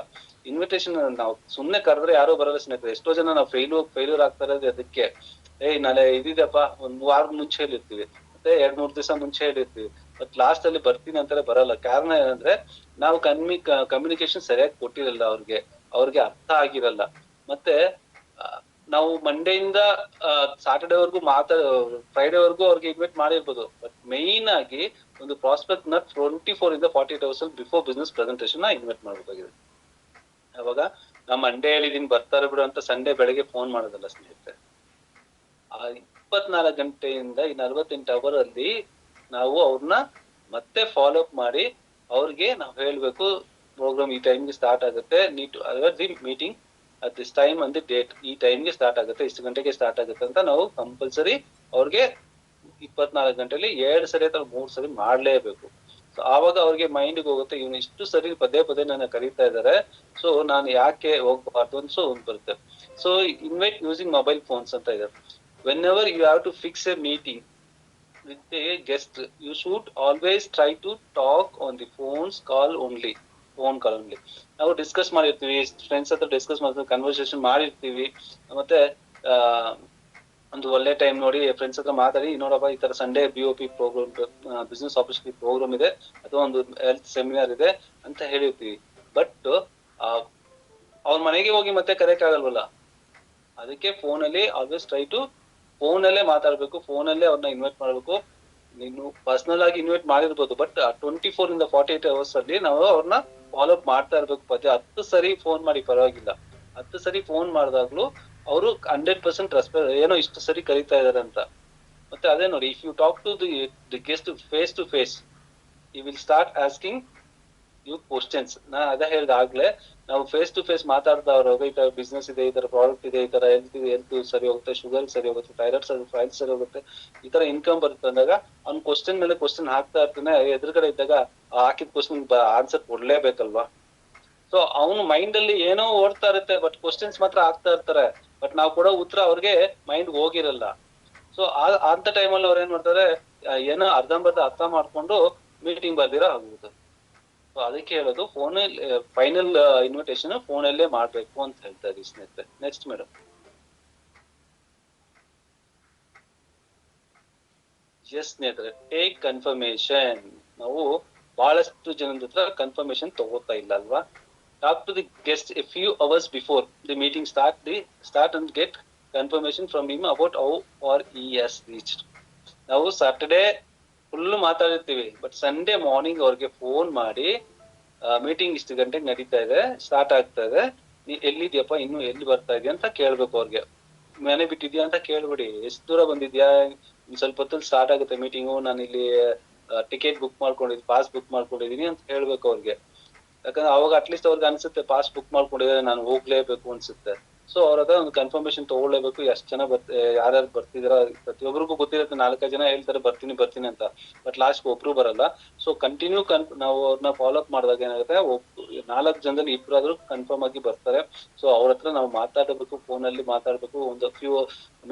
ಇನ್ವಿಟೇಷನ್ ನಾವು ಸುಮ್ನೆ ಕರೆದ್ರೆ ಯಾರೋ ಬರಲ್ಲ ಸ್ನೇಹಿತರೆ. ಎಷ್ಟೋ ಜನ ನಾವು ಫೇಲ್ಯೂರ್ ಆಗ್ತಾ ಇರೋದು ಅದಕ್ಕೆ. ನಾಳೆ ಇದಿದಪ್ಪ ಒಂದ್ ವಾರದ ಮುಂಚೆ ಹೇಳಿರ್ತೀವಿ, ಮತ್ತೆ 2-3 ದಿವಸ ಮುಂಚೆ ಹೇಳಿರ್ತೀವಿ, ಬಟ್ ಲಾಸ್ಟ್ ಅಲ್ಲಿ ಬರ್ತೀನಿ ಅಂತಾರೆ, ಬರಲ್ಲ. ಕಾರಣ ಏನಂದ್ರೆ ನಾವು ಕಮ್ಯುನಿಕೇಶನ್ ಸರಿಯಾಗಿ ಕೊಟ್ಟಿರಲ್ಲ, ಅವ್ರಿಗೆ ಅರ್ಥ ಆಗಿರಲ್ಲ. ಮತ್ತೆ ನಾವು ಮಂಡೆಯಿಂದ ಸಾಟರ್ಡೆ ವರ್ಗು ಫ್ರೈಡೆ ವರ್ಗು ಅವ್ರಿಗೆ ಇನ್ವೈಟ್ ಮಾಡಿರ್ಬೋದು, ಬಟ್ ಮೇಯ್ನ್ ಆಗಿ ಒಂದು ಪ್ರಾಸ್ಪೆಕ್ಟ್ ನ 24 ಇಂದ 48 hours ಬಿಫೋರ್ ಬಿಸ್ನೆಸ್ ಪ್ರೆಸೆಂಟೇಷನ್ ನ ಇನ್ವೈಟ್ ಮಾಡ್ಬೇಕಾಗಿದೆ. ಅವಾಗ ನಾ ಮಂಡೇ ಹೇಳಿದೀನಿ ಬರ್ತಾರೆ ಬಿಡು ಅಂತ ಸಂಡೇ ಬೆಳಗ್ಗೆ ಫೋನ್ ಮಾಡೋದಲ್ಲ ಸ್ನೇಹಿತರೆ. ಆ 24 ಗಂಟೆಯಿಂದ ಈ 48 hour ಅಲ್ಲಿ ನಾವು ಅವ್ರನ್ನ ಮತ್ತೆ ಫಾಲೋ ಅಪ್ ಮಾಡಿ ಅವ್ರಿಗೆ ನಾವು ಹೇಳ್ಬೇಕು, ಪ್ರೋಗ್ರಾಮ್ ಈ ಟೈಮ್ಗೆ ಸ್ಟಾರ್ಟ್ ಆಗುತ್ತೆ, the meeting at this time ಅಂದ್ ಡೇಟ್, ಈ ಟೈಮ್ಗೆ ಸ್ಟಾರ್ಟ್ ಆಗುತ್ತೆ, ಇಷ್ಟು ಗಂಟೆಗೆ ಸ್ಟಾರ್ಟ್ ಆಗುತ್ತೆ ಅಂತ ನಾವು ಕಂಪಲ್ಸರಿ ಅವ್ರಿಗೆ 24 ಗಂಟೆಲಿ 2 ಸರಿ ಅಥವಾ 3 ಸರಿ ಮಾಡ್ಲೇಬೇಕು. ಸೊ ಆವಾಗ ಅವ್ರಿಗೆ ಮೈಂಡ್ಗೆ ಹೋಗುತ್ತೆ, ಇವ್ನು ಇಷ್ಟು ಸರಿ ಪದೇ ಪದೇ ನನ್ನ ಕರೀತಾ ಇದಾರೆ, ಸೊ ನಾನು ಯಾಕೆ ಹೋಗ್ಬಾರ್ದು ಅಂತ ಒಂದ್ ಬರುತ್ತೆ. So invite using mobile phones ಅಂತ ಇದೆ. whenever you have to fix a meeting with a guest, you should always try to talk on the phone call only. ನಾವು ಡಿಸ್ಕಸ್ ಮಾಡಿರ್ತೀವಿ, ಫ್ರೆಂಡ್ಸ್ ಹತ್ರ ಡಿಸ್ಕಸ್ ಮಾಡ್ತೀವಿ, ಕನ್ವರ್ಸೇಷನ್ ಮಾಡಿರ್ತೀವಿ, ಮತ್ತೆ ಒಂದು ಒಳ್ಳೆ ಟೈಮ್ ನೋಡಿ ಫ್ರೆಂಡ್ಸ್ ಹತ್ರ ಮಾತಾಡಿ, ನೋಡಪ್ಪ ಈ ತರ Sunday BOP program, business opportunity program ಇದೆ, ಅಥವಾ ಒಂದು ಹೆಲ್ತ್ ಸೆಮಿನಾರ್ ಇದೆ ಅಂತ ಹೇಳಿರ್ತೀವಿ. ಬಟ್ ಅವ್ರ ಮನೆಗೆ ಹೋಗಿ ಮತ್ತೆ ಕರೆಯಕ್ ಆಗಲ್ವಲ್ಲ, ಅದಕ್ಕೆ ಫೋನಲ್ಲಿ ಆಲ್ವೇಸ್ ಟ್ರೈ ಟು ಫೋನಲ್ಲೇ ಮಾತಾಡ್ಬೇಕು, ಫೋನಲ್ಲೇ ಅವ್ರನ್ನ ಇನ್ವೈಟ್ ಮಾಡ್ಬೇಕು. ನೀನು ಪರ್ಸನಲ್ ಆಗಿ ಇನ್ವೈಟ್ ಮಾಡಿರ್ಬೋದು, ಬಟ್ 24 ಇಂದ 48 hours ಅಲ್ಲಿ ನಾವು ಅವ್ರನ್ನ ಫಾಲೋ ಅಪ್ ಮಾಡ್ತಾ ಇರ್ಬೇಕು. 10 ಸರಿ ಫೋನ್ ಮಾಡಿ ಪರವಾಗಿಲ್ಲ, 10 ಸರಿ ಫೋನ್ ಮಾಡಿದಾಗ್ಲೂ ಅವರು 100% ರೆಸ್ಪೆಕ್ಟ್, ಏನೋ ಇಷ್ಟು ಸರಿ ಕರೀತಾ ಇದಾರೆ ಅಂತ. ಮತ್ತೆ ಅದೇ ನೋಡಿ, if you talk to the guest face to face, you will start asking you questions. ನಾ ಅದೇ ಹೇಳ್ದ ಆಗ್ಲೇ, ನಾವು ಫೇಸ್ ಟು ಫೇಸ್ ಮಾತಾಡ್ತಾ ಅವ್ರು, ಈ ತರ ಬಿಸ್ನೆಸ್ ಇದೆ, ಈ ತರ ಪ್ರಾಡಕ್ಟ್ ಇದೆ, ಈ ತರ ಹೆಲ್ತ್ ಸರಿ ಹೋಗುತ್ತೆ, ಶುಗರ್ ಸರಿ ಹೋಗುತ್ತೆ, ಥೈರಾಯ್ಡ್ ಸರಿ ಹೋಗುತ್ತೆ, ಈ ತರ ಇನ್ಕಮ್ ಬರುತ್ತೆ ಅಂದಾಗ ಅವ್ನ್ ಕ್ವಶನ್ ಮೇಲೆ ಕ್ವಶನ್ ಹಾಕ್ತಾ ಇರ್ತಾನೆ. ಎದುರುಗಡೆ ಇದ್ದಾಗ ಹಾಕಿದ ಕ್ವಶನ್ ಆನ್ಸರ್ ಕೊಡ್ಲೇಬೇಕಲ್ವಾ. ಸೊ ಅವ್ನು ಮೈಂಡ್ ಅಲ್ಲಿ ಏನೋ ಓಡ್ತಾ ಇರುತ್ತೆ, ಬಟ್ ಕ್ವಶನ್ಸ್ ಮಾತ್ರ ಆಗ್ತಾ ಇರ್ತಾರೆ, ಬಟ್ ನಾವು ಕೊಡೋ ಉತ್ತರ ಅವ್ರಿಗೆ ಮೈಂಡ್ ಹೋಗಿರಲ್ಲ. ಸೊ ಅಂತ ಟೈಮಲ್ಲಿ ಅವ್ರು ಏನ್ ಮಾಡ್ತಾರೆ, ಏನೋ ಅರ್ಧಂಬರ್ಧ ಅರ್ಥ ಮಾಡ್ಕೊಂಡು ಮೀಟಿಂಗ್ ಬರ್ದಿರ ಆಗುವುದು. ಸೊ ಅದಕ್ಕೆ ಹೇಳೋದು, ಫೈನಲ್ ಇನ್ವಿಟೇಷನ್ ಫೋನಲ್ಲೇ ಮಾಡ್ಬೇಕು ಅಂತ ಹೇಳ್ತಾ ಇದೀವಿ ಸ್ನೇಹಿತರೆ. Next madam. ಎಸ್ ಸ್ನೇಹಿತರೆ, ಟೇಕ್ ಕನ್ಫರ್ಮೇಶನ್. ನಾವು ಬಹಳಷ್ಟು ಜನದ ಹತ್ರ ಕನ್ಫರ್ಮೇಶನ್ ತಗೋತಾ ಇಲ್ಲ ಅಲ್ವಾ. Talk to the guest a few hours before the meeting start and get confirmation from him about how are he has reached. ನಾವು ಸಾಟರ್ಡೆ ಫುಲ್ ಮಾತಾಡಿರ್ತೀವಿ, ಬಟ್ ಸಂಡೇ ಮಾರ್ನಿಂಗ್ ಅವ್ರಿಗೆ ಫೋನ್ ಮಾಡಿ, ಮೀಟಿಂಗ್ ಇಷ್ಟು ಗಂಟೆಗೆ ನಡೀತಾ ಇದೆ, ಸ್ಟಾರ್ಟ್ ಆಗ್ತಾ ಇದೆ, ನೀ ಎಲ್ಲಿದ್ಯಪ್ಪ, ಇನ್ನು ಎಲ್ಲಿ ಬರ್ತಾ ಇದೆಯಾ ಅಂತ ಕೇಳ್ಬೇಕು ಅವ್ರಿಗೆ. ಮನೆ ಬಿಟ್ಟಿದ್ಯಾ ಅಂತ ಕೇಳ್ಬಿಡಿ, ಎಷ್ಟು ದೂರ ಬಂದಿದ್ಯಾ, ಸ್ವಲ್ಪ ಹೊತ್ತಲ್ಲಿ ಸ್ಟಾರ್ಟ್ ಆಗುತ್ತೆ ಮೀಟಿಂಗು, ನಾನು ಇಲ್ಲಿ ಟಿಕೆಟ್ ಬುಕ್ ಮಾಡ್ಕೊಂಡಿದ್ದೀನಿ, ಪಾಸ್ ಬುಕ್ ಮಾಡ್ಕೊಂಡಿದೀನಿ ಅಂತ ಹೇಳ್ಬೇಕು ಅವ್ರಿಗೆ. ಯಾಕಂದ್ರೆ ಅವಾಗ ಅಟ್ಲೀಸ್ಟ್ ಅವ್ರಿಗೆ ಅನ್ಸುತ್ತೆ, ಪಾಸ್ ಬುಕ್ ಮಾಡ್ಕೊಂಡಿದ್ರೆ ನಾನು ಹೋಗ್ಲೇಬೇಕು ಅನ್ಸುತ್ತೆ. ಸೊ ಅವ್ರ ಹತ್ರ ಒಂದು ಕನ್ಫರ್ಮೇಶನ್ ತಗೊಳ್ಳೇಬೇಕು, ಎಷ್ಟು ಜನ ಯಾರ್ಯಾರು ಬರ್ತಿದಾರ. ಪ್ರತಿಯೊಬ್ಬರಿಗೂ ಗೊತ್ತಿರುತ್ತೆ, 4-5 ಜನ ಹೇಳ್ತಾರೆ ಬರ್ತೀನಿ ಅಂತ, ಬಟ್ ಲಾಸ್ಟ್ ಒಬ್ರು ಬರಲ್ಲ. ಸೊ ಕಂಟಿನ್ಯೂ ನಾವು ಅವ್ರನ್ನ ಫಾಲೋ ಅಪ್ ಮಾಡಿದಾಗ ಏನಾಗುತ್ತೆ, 4 ಜನದಲ್ಲಿ 2 ಕನ್ಫರ್ಮ್ ಆಗಿ ಬರ್ತಾರೆ. ಸೊ ಅವ್ರ ಹತ್ರ ನಾವು ಮಾತಾಡಬೇಕು, ಫೋನಲ್ಲಿ ಮಾತಾಡ್ಬೇಕು. ಒಂದು ಫ್ಯೂ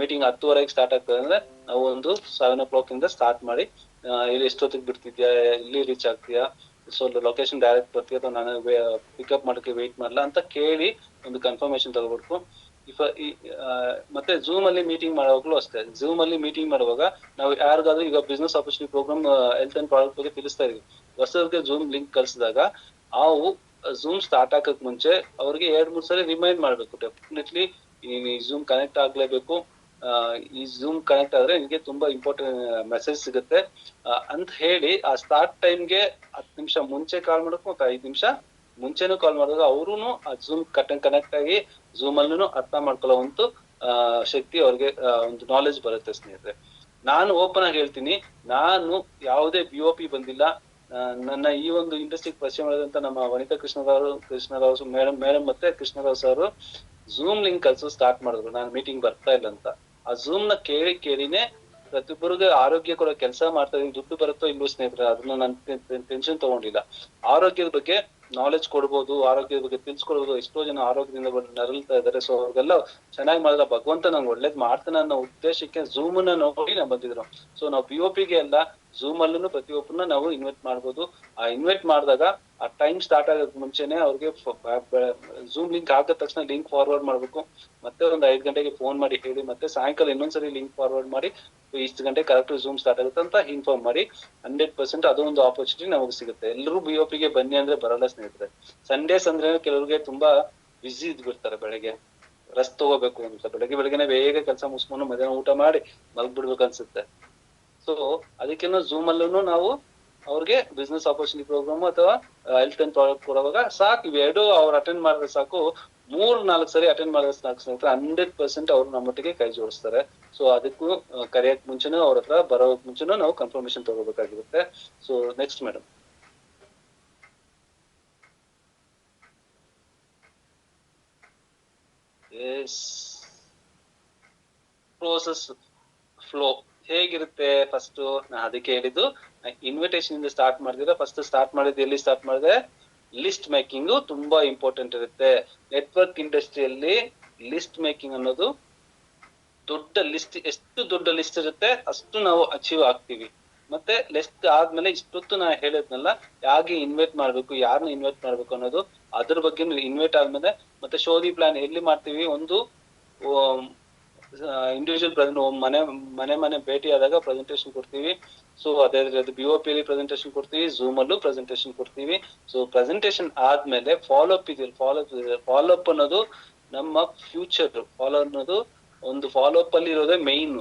ಮೀಟಿಂಗ್ 10:30 ಸ್ಟಾರ್ಟ್ ಆಗ್ತದೆ ಅಂದ್ರೆ ನಾವು ಒಂದು 7 o'clock ಇಂದ ಸ್ಟಾರ್ಟ್ ಮಾಡಿ, ಇಲ್ಲಿ ಎಷ್ಟೊತ್ತಿಗೆ ಬಿಡ್ತಿದ್ಯಾ, ಇಲ್ಲಿ ರೀಚ್ ಆಗ್ತೀಯಾ, ಸೊ ಲೊಕೇಶನ್ ಡೈರೆಕ್ಟ್ ಬರ್ತೀಯ ಅಥವಾ ನಾನು ಪಿಕಪ್ ಮಾಡಕ್ಕೆ ವೇಟ್ ಮಾಡಲ್ಲ ಅಂತ ಕೇಳಿ ಒಂದು ಕನ್ಫರ್ಮೇಶನ್ ತಗೋಬೇಕು. ಮತ್ತೆ ಝೂಮ್ ಅಲ್ಲಿ ಮೀಟಿಂಗ್ ಮಾಡುವಾಗ್ಲೂ ಅಷ್ಟೇ, ಝೂಮ್ ಅಲ್ಲಿ ಮೀಟಿಂಗ್ ಮಾಡುವಾಗ ನಾವು ಯಾರಿಗಾದ್ರೂ ಈಗ business opportunity program health and product ಬಗ್ಗೆ ತಿಳಿಸ್ತಾ ಇದೀವಿ, ಹೊಸದಕ್ಕೆ ಝೂಮ್ ಲಿಂಕ್ ಕಳಿಸಿದಾಗ ನಾವು ಝೂಮ್ ಸ್ಟಾರ್ಟ್ ಆಗಕ್ ಮುಂಚೆ ಅವ್ರಿಗೆ 2-3 ಸಲ ರಿಮೈಂಡ್ ಮಾಡ್ಬೇಕು. ಡೆಫಿನೆಟ್ಲಿ ಈ ಝೂಮ್ ಕನೆಕ್ಟ್ ಆಗ್ಲೇಬೇಕು, ಈ ಝೂಮ್ ಕನೆಕ್ಟ್ ಆದ್ರೆ ನಿಮಗೆ ತುಂಬಾ ಇಂಪಾರ್ಟೆಂಟ್ ಮೆಸೇಜ್ ಸಿಗುತ್ತೆ ಅಂತ ಹೇಳಿ, ಆ ಸ್ಟಾರ್ಟ್ ಟೈಮ್ಗೆ 10 ನಿಮಿಷ ಮುಂಚೆ ಕಾಲ್ ಮಾಡಬೇಕು, ಮತ್ತೆ 5 ನಿಮಿಷ ಮುಂಚೆನೂ ಕಾಲ್ ಮಾಡಿದಾಗ ಅವ್ರುನು ಆ ಝೂಮ್ ಕನೆಕ್ಟ್ ಆಗಿ ಝೂಮ್ ಅಲ್ಲೂ ಅರ್ಥ ಮಾಡ್ಕೊಳ್ಳೋ ಒಂದು ಶಕ್ತಿ ಅವ್ರಿಗೆ, ಒಂದು ನಾಲೆಜ್ ಬರುತ್ತೆ ಸ್ನೇಹಿತರೆ. ನಾನು ಓಪನ್ ಆಗಿ ಹೇಳ್ತೀನಿ, ನಾನು ಯಾವುದೇ BOP ಬಂದಿಲ್ಲ. ನನ್ನ ಈ ಒಂದು ಇಂಡಸ್ಟ್ರಿಗೆ ಪರಿಚಯ ಮಾಡಿದಂತ ನಮ್ಮ ವನಿತಾ ಕೃಷ್ಣರಾವ್ ಮೇಡಮ್ ಮತ್ತೆ ಕೃಷ್ಣರಾವ್ ಸರ್ ಝೂಮ್ ಲಿಂಕ್ ಕಳ್ಸೋ ಸ್ಟಾರ್ಟ್ ಮಾಡಿದ್ರು, ನಾನು ಮೀಟಿಂಗ್ ಬರ್ತಾ ಇಲ್ಲ ಅಂತ. ಆ ಝೂಮ್ ನ ಕೇಳಿನೇ ಪ್ರತಿಯೊಬ್ಬರಿಗೆ ಆರೋಗ್ಯ ಕೊಡೋ ಕೆಲಸ ಮಾಡ್ತಾ ಇದೀನಿ. ದುಡ್ಡು ಬರುತ್ತೋ ಇಲ್ವೋ ಸ್ನೇಹಿತರೆ, ಅದನ್ನ ನಾನು ಟೆನ್ಷನ್ ತಗೊಂಡಿಲ್ಲ. ಆರೋಗ್ಯದ ಬಗ್ಗೆ ನಾಲೆಜ್ ಕೊಡ್ಬೋದು, ಆರೋಗ್ಯದ ಬಗ್ಗೆ ತಿಳ್ಸ್ಕೊಡ್ಬೋದು. ಎಷ್ಟೋ ಜನ ಆರೋಗ್ಯದಿಂದ ನರಳ್ತಾ ಇದಾರೆ. ಸೊ ಅವ್ರಿಗೆಲ್ಲ ಚೆನ್ನಾಗಿ ಮಾಡಿದ್ರೆ ಭಗವಂತ ನಂಗೆ ಒಳ್ಳೇದ್ ಮಾಡ್ತಾನೆ ಅನ್ನೋ ಉದ್ದೇಶಕ್ಕೆ ಝೂಮ್ ನ ನೋಡಿ ನಾವು ಬಂದಿದ್ರು. ಸೊ ನಾವು POP ಗೆ ಎಲ್ಲ ಝೂಮ್ ಅಲ್ಲೂ ಪ್ರತಿಯೊಬ್ಬರನ್ನ ನಾವು ಇನ್ವೈಟ್ ಮಾಡ್ಬೋದು. ಆ ಇನ್ವೈಟ್ ಮಾಡಿದಾಗ ಆ ಟೈಮ್ ಸ್ಟಾರ್ಟ್ ಆಗೋದ್ ಮುಂಚೆನೆ ಅವ್ರಿಗೆ ಝೂಮ್ ಲಿಂಕ್ ಹಾಕಿದ ತಕ್ಷಣ ಲಿಂಕ್ ಫಾರ್ವರ್ಡ್ ಮಾಡ್ಬೇಕು. ಮತ್ತೆ ಒಂದು 5 ಗಂಟೆಗೆ ಫೋನ್ ಮಾಡಿ ಹೇಳಿ, ಮತ್ತೆ ಸಾಯಂಕಾಲ ಇನ್ನೊಂದ್ಸರಿ ಲಿಂಕ್ ಫಾರ್ವರ್ಡ್ ಮಾಡಿ ಇಷ್ಟು ಗಂಟೆ ಕರೆಕ್ಟ್ ಝೂಮ್ ಸ್ಟಾರ್ಟ್ ಆಗುತ್ತೆ ಅಂತ ಇನ್ಫಾರ್ಮ್ ಮಾಡಿ 100% ಅದೊಂದು ಆಪರ್ಚುನಿಟಿ ನಮಗೆ ಸಿಗುತ್ತೆ. ಎಲ್ಲರೂ BOP ಗೆ ಬನ್ನಿ ಅಂದ್ರೆ ಬರಲ್ಲ ಸ್ನೇಹಿತರೆ. ಸಂಡೇಸ್ ಅಂದ್ರೆ ಕೆಲವ್ರಿಗೆ ತುಂಬಾ ಬಿಸಿ ಇದ್ಬಿಡ್ತಾರೆ, ಬೆಳಗ್ಗೆ ರೆಸ್ಟ್ ತಗೋಬೇಕು ಅಂತ. ಬೆಳಗ್ಗೆನೆ ಬೇಗ ಕೆಲಸ ಮುಗಿಸ್ಕೊಂಡು ಮಧ್ಯಾಹ್ನ ಊಟ ಮಾಡಿ ಮಲ್ಗ್ಬಿಡ್ಬೇಕು ಅನ್ಸುತ್ತೆ. ಸೊ ಅದಕ್ಕೇನು ಝೂಮ್ ಅಲ್ಲೂ ನಾವು ಅವ್ರಿಗೆ ಬಿಸ್ನೆಸ್ ಆಪರ್ಚುನಿಟಿ ಪ್ರೋಗ್ರಾಮ್ ಅಥವಾ ಹೆಲ್ತ್ ಅಂಡ್ ಪ್ರಾಡಕ್ಟ್ ಕೊಡುವಾಗ ಸಾಕು, ಇವೆರಡು ಅವ್ರು ಅಟೆಂಡ್ ಮಾಡಿದ್ರೆ ಸಾಕು. 3-4 ಸರಿ ಅಟೆಂಡ್ ಮಾಡಿದ್ರೆ ಸಾಕು ಸ್ನೇಹಿತರೆ, 100% ಅವ್ರು ನಮ್ಮೊಟ್ಟಿಗೆ ಕೈ ಜೋಡಿಸ್ತಾರೆ. ಸೊ ಅದಕ್ಕೂ ಕರೆಯಕ್ ಮುಂಚೆನೂ ಅವ್ರ ಹತ್ರ ಬರೋ ಮುಂಚೆನೂ ನಾವು ಕನ್ಫರ್ಮೇಶನ್ ತಗೋಬೇಕಾಗಿರುತ್ತೆ. So next madam. Process flow ಹೇಗಿರುತ್ತೆ ಫಸ್ಟ್ ನಾ ಅದಕ್ಕೆ ಹೇಳಿದ್ದು. ಇನ್ವಿಟೇಷನ್ ಇಂದ ಸ್ಟಾರ್ಟ್ ಮಾಡಿದ್ರೆ, ಫಸ್ಟ್ ಸ್ಟಾರ್ಟ್ ಮಾಡಿದ್ದು ಎಲ್ಲಿ ಸ್ಟಾರ್ಟ್ ಮಾಡಿದ್ರೆ, ಲಿಸ್ಟ್ ಮೇಕಿಂಗ್ ತುಂಬಾ ಇಂಪಾರ್ಟೆಂಟ್ ಇರುತ್ತೆ. ನೆಟ್ವರ್ಕ್ ಇಂಡಸ್ಟ್ರಿಯಲ್ಲಿ ಲಿಸ್ಟ್ ಮೇಕಿಂಗ್ ಅನ್ನೋದು ದೊಡ್ಡ ಲಿಸ್ಟ್, ಎಷ್ಟು ದೊಡ್ಡ ಲಿಸ್ಟ್ ಇರುತ್ತೆ ಅಷ್ಟು ನಾವು ಅಚೀವ್ ಆಗ್ತೀವಿ. ಮತ್ತೆ ಲಿಸ್ಟ್ ಆದ್ಮೇಲೆ ಇಷ್ಟೊತ್ತು ನಾ ಹೇಳಿದ್ನಲ್ಲ, ಯಾಕೆ ಇನ್ವೈಟ್ ಮಾಡ್ಬೇಕು, ಯಾರನ್ನ ಇನ್ವೈಟ್ ಮಾಡ್ಬೇಕು ಅನ್ನೋದು, ಅದ್ರ ಬಗ್ಗೆ ಇನ್ವೈಟ್ ಆದ್ಮೇಲೆ ಮತ್ತೆ ಶೋಧಿ ಪ್ಲಾನ್ ಎಲ್ಲಿ ಮಾಡ್ತೀವಿ. ಒಂದು ಇಂಡಿವಿಜುವಲ್ ಮನೆ ಭೇಟಿ ಆದಾಗ ಪ್ರೆಸೆಂಟೇಶನ್ ಕೊಡ್ತೀವಿ. ಸೊ ಅದೇ ರೀತಿ BOP ಅಲ್ಲಿ ಪ್ರೆಸೆಂಟೇಶನ್ ಕೊಡ್ತೀವಿ, ಝೂಮ್ ಅಲ್ಲೂ ಪ್ರೆಸೆಂಟೇಶನ್ ಕೊಡ್ತೀವಿ. ಸೊ ಪ್ರೆಸೆಂಟೇಶನ್ ಆದ್ಮೇಲೆ ಫಾಲೋ ಅಪ್ ಇದೆ. ಫಾಲೋ ಅಪ್ ಅನ್ನೋದು ನಮ್ಮ ಫ್ಯೂಚರ್. ಒಂದು ಫಾಲೋ ಅಪ್ ಅಲ್ಲಿ ಇರೋದೇ ಮೈನ್.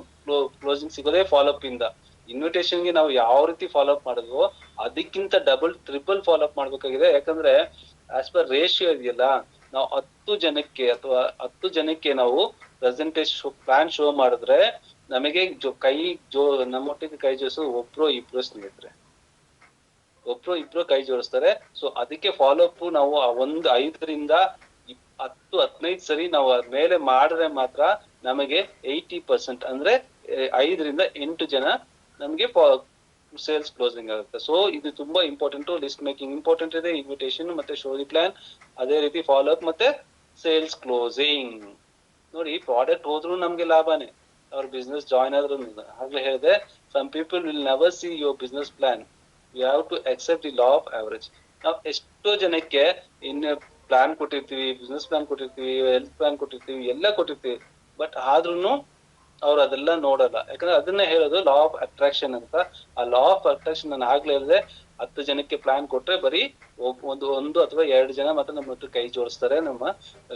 ಕ್ಲೋಸಿಂಗ್ ಸಿಗೋದೇ ಫಾಲೋ ಅಪ್ ಇಂದ. ಇನ್ವಿಟೇಷನ್ ಗೆ ನಾವು ಯಾವ ರೀತಿ ಫಾಲೋ ಅಪ್ ಮಾಡಿದ್ವೋ ಅದಕ್ಕಿಂತ ಡಬಲ್ ಟ್ರಿಪಲ್ ಫಾಲೋ ಅಪ್ ಮಾಡ್ಬೇಕಾಗಿದೆ. ಯಾಕಂದ್ರೆ ಆಸ್ ಪರ್ ರೇಷಿಯೋ ಇದೆಯಲ್ಲ, ನಾವು 10 ಜನಕ್ಕೆ ನಾವು ಪ್ರೆಸೆಂಟೇಶನ್ ಪ್ಲಾನ್ ಶೋ ಮಾಡಿದ್ರೆ ನಮಗೆ ನಮ್ಮೊಟ್ಟಿಗೆ ಕೈ ಜೋಡಿಸೋದು ಒಬ್ರು ಇಬ್ರು ಸ್ನೇಹಿತರೆ, ಕೈ ಜೋಡಿಸ್ತಾರೆ. ಸೊ ಅದಕ್ಕೆ ಫಾಲೋ ಅಪ್ ನಾವು 10-15 ಸರಿ ನಾವು ಮೇಲೆ ಮಾಡಿದ್ರೆ ಮಾತ್ರ ನಮಗೆ 80%, ಅಂದ್ರೆ 5-8 ಜನ ನಮ್ಗೆ ಸೇಲ್ಸ್ ಕ್ಲೋಸಿಂಗ್ ಆಗುತ್ತೆ. ಸೊ ಇದು ತುಂಬಾ ಇಂಪಾರ್ಟೆಂಟ್. ಲಿಸ್ಟ್ ಮೇಕಿಂಗ್ ಇಂಪಾರ್ಟೆಂಟ್ ಇದೆ, ಇನ್ವಿಟೇಷನ್ ಮತ್ತೆ ಶೋಧಿ ಪ್ಲಾನ್, ಅದೇ ರೀತಿ ಫಾಲೋ ಅಪ್ ಮತ್ತೆ ಸೇಲ್ಸ್ ಕ್ಲೋಸಿಂಗ್. ನೋಡಿ, ಪ್ರಾಡಕ್ಟ್ ಹೋದ್ರು ನಮ್ಗೆ ಲಾಭನೇ, ಅವ್ರ ಬಿಸ್ನೆಸ್ ಜಾಯ್ನ್ ಆದ್ರೂ. ಆಗ್ಲೇ ಹೇಳಿದೆ, some people will never see your business plan, you have to accept the law of average. ನಾವು ಎಷ್ಟೋ ಜನಕ್ಕೆ ಪ್ಲಾನ್ ಕೊಟ್ಟಿರ್ತೀವಿ, ಬಿಸ್ನೆಸ್ ಪ್ಲಾನ್ ಕೊಟ್ಟಿರ್ತೀವಿ, ಹೆಲ್ತ್ ಪ್ಲಾನ್ ಕೊಟ್ಟಿರ್ತೀವಿ, ಎಲ್ಲ ಕೊಟ್ಟಿರ್ತೀವಿ, ಬಟ್ ಆದ್ರೂನು ಅವ್ರು ಅದೆಲ್ಲ ನೋಡಲ್ಲ. ಯಾಕಂದ್ರೆ ಅದನ್ನೇ ಹೇಳೋದು ಲಾ ಆಫ್ ಅಟ್ರಾಕ್ಷನ್ ಅಂತ. ಆ ಲಾ ಆಫ್ ಅಟ್ರಾಕ್ಷನ್ ನಾನು ಆಗ್ಲೇ ಹೇಳಿದೆ, 10 ಜನಕ್ಕೆ ಪ್ಲಾನ್ ಕೊಟ್ರೆ ಬರೀ ಒಂದು ಅಥವಾ 2 ಜನ ಮಾತ್ರ ನಮ್ಮ ಹತ್ರ ಕೈ ಜೋಡಿಸ್ತಾರೆ ನಮ್ಮ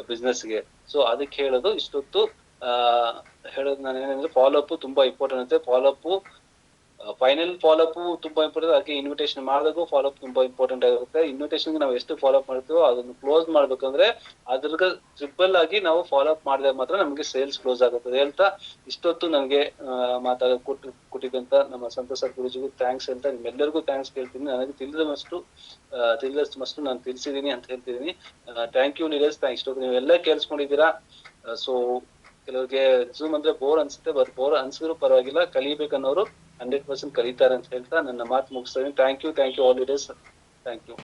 ಬಿಸ್ನೆಸ್ಗೆ. ಸೊ ಅದಕ್ಕೆ ಹೇಳೋದು ಇಷ್ಟೊತ್ತು ಹೇಳೋದು ನಾನು ಏನಂದ್ರೆ, ಫಾಲೋ ಅಪ್ ತುಂಬಾ ಇಂಪಾರ್ಟೆಂಟ್ ಅಂತೆ. Follow up final follow up ತುಂಬಾ ಇಂಪಾರ್ಟೆಂಟ್. ಅದಕ್ಕೆ ಇನ್ವಿಟೇಷನ್ ಮಾಡಿದಾಗೂ ಫಾಲೋ ಅಪ್ ತುಂಬಾ ಇಂಪಾರ್ಟೆಂಟ್ ಆಗಿರುತ್ತೆ. ಇನ್ವಿಟೇಷನ್ ನಾವು ಎಷ್ಟು ಫಾಲೋ ಅಪ್ ಮಾಡ್ತೀವೋ ಅದನ್ನು ಕ್ಲೋಸ್ ಮಾಡ್ಬೇಕಂದ್ರೆ ಅದ್ರಿಗೆ ಟ್ರಿಪಲ್ ಆಗಿ ನಾವು ಫಾಲೋ ಅಪ್ ಮಾಡಿದಾಗ ಮಾತ್ರ ನಮಗೆ ಸೇಲ್ಸ್ ಕ್ಲೋಸ್ ಆಗುತ್ತದೆ ಹೇಳ್ತಾ, ಇಷ್ಟೊತ್ತು ನನಗೆ ಕೊಟ್ಟಿದ್ದಂತ ನಮ್ಮ ಸಂತೋಷ್ ಸರ್ ಗುರುಜಿಗೂ ಥ್ಯಾಂಕ್ಸ್ ಅಂತ, ನಿಮ್ಮೆಲ್ಲರಿಗೂ ಥ್ಯಾಂಕ್ಸ್ ಕೇಳ್ತೀನಿ. ನನಗೆ ತಿಳಿದಷ್ಟು ನಾನು ತಿಳಿಸಿದೀನಿ ಅಂತ ಹೇಳ್ತಿದೀನಿ. ಥ್ಯಾಂಕ್ ಯು ನೀರಜ್, ಇಷ್ಟೊತ್ತು ನೀವೆಲ್ಲ ಕೇಳಿಸ್ಕೊಂಡಿದ್ದೀರಾ. ಸೊ ಕೆಲವ್ರಿಗೆ ಝೂಮ್ ಅಂದ್ರೆ ಬೋರ್ ಅನ್ಸುತ್ತೆ, ಬೋರ್ ಅನ್ಸಿದ್ರು ಪರವಾಗಿಲ್ಲ, ಕಲಿಬೇಕನ್ನೋರು 100% ಕಲಿತಾರೆ ಅಂತ ಹೇಳ್ತಾ ನನ್ನ ಮಾತು ಮುಗಿಸ್ತಾ ಇದೀನಿ. Thank you all leaders, thank you.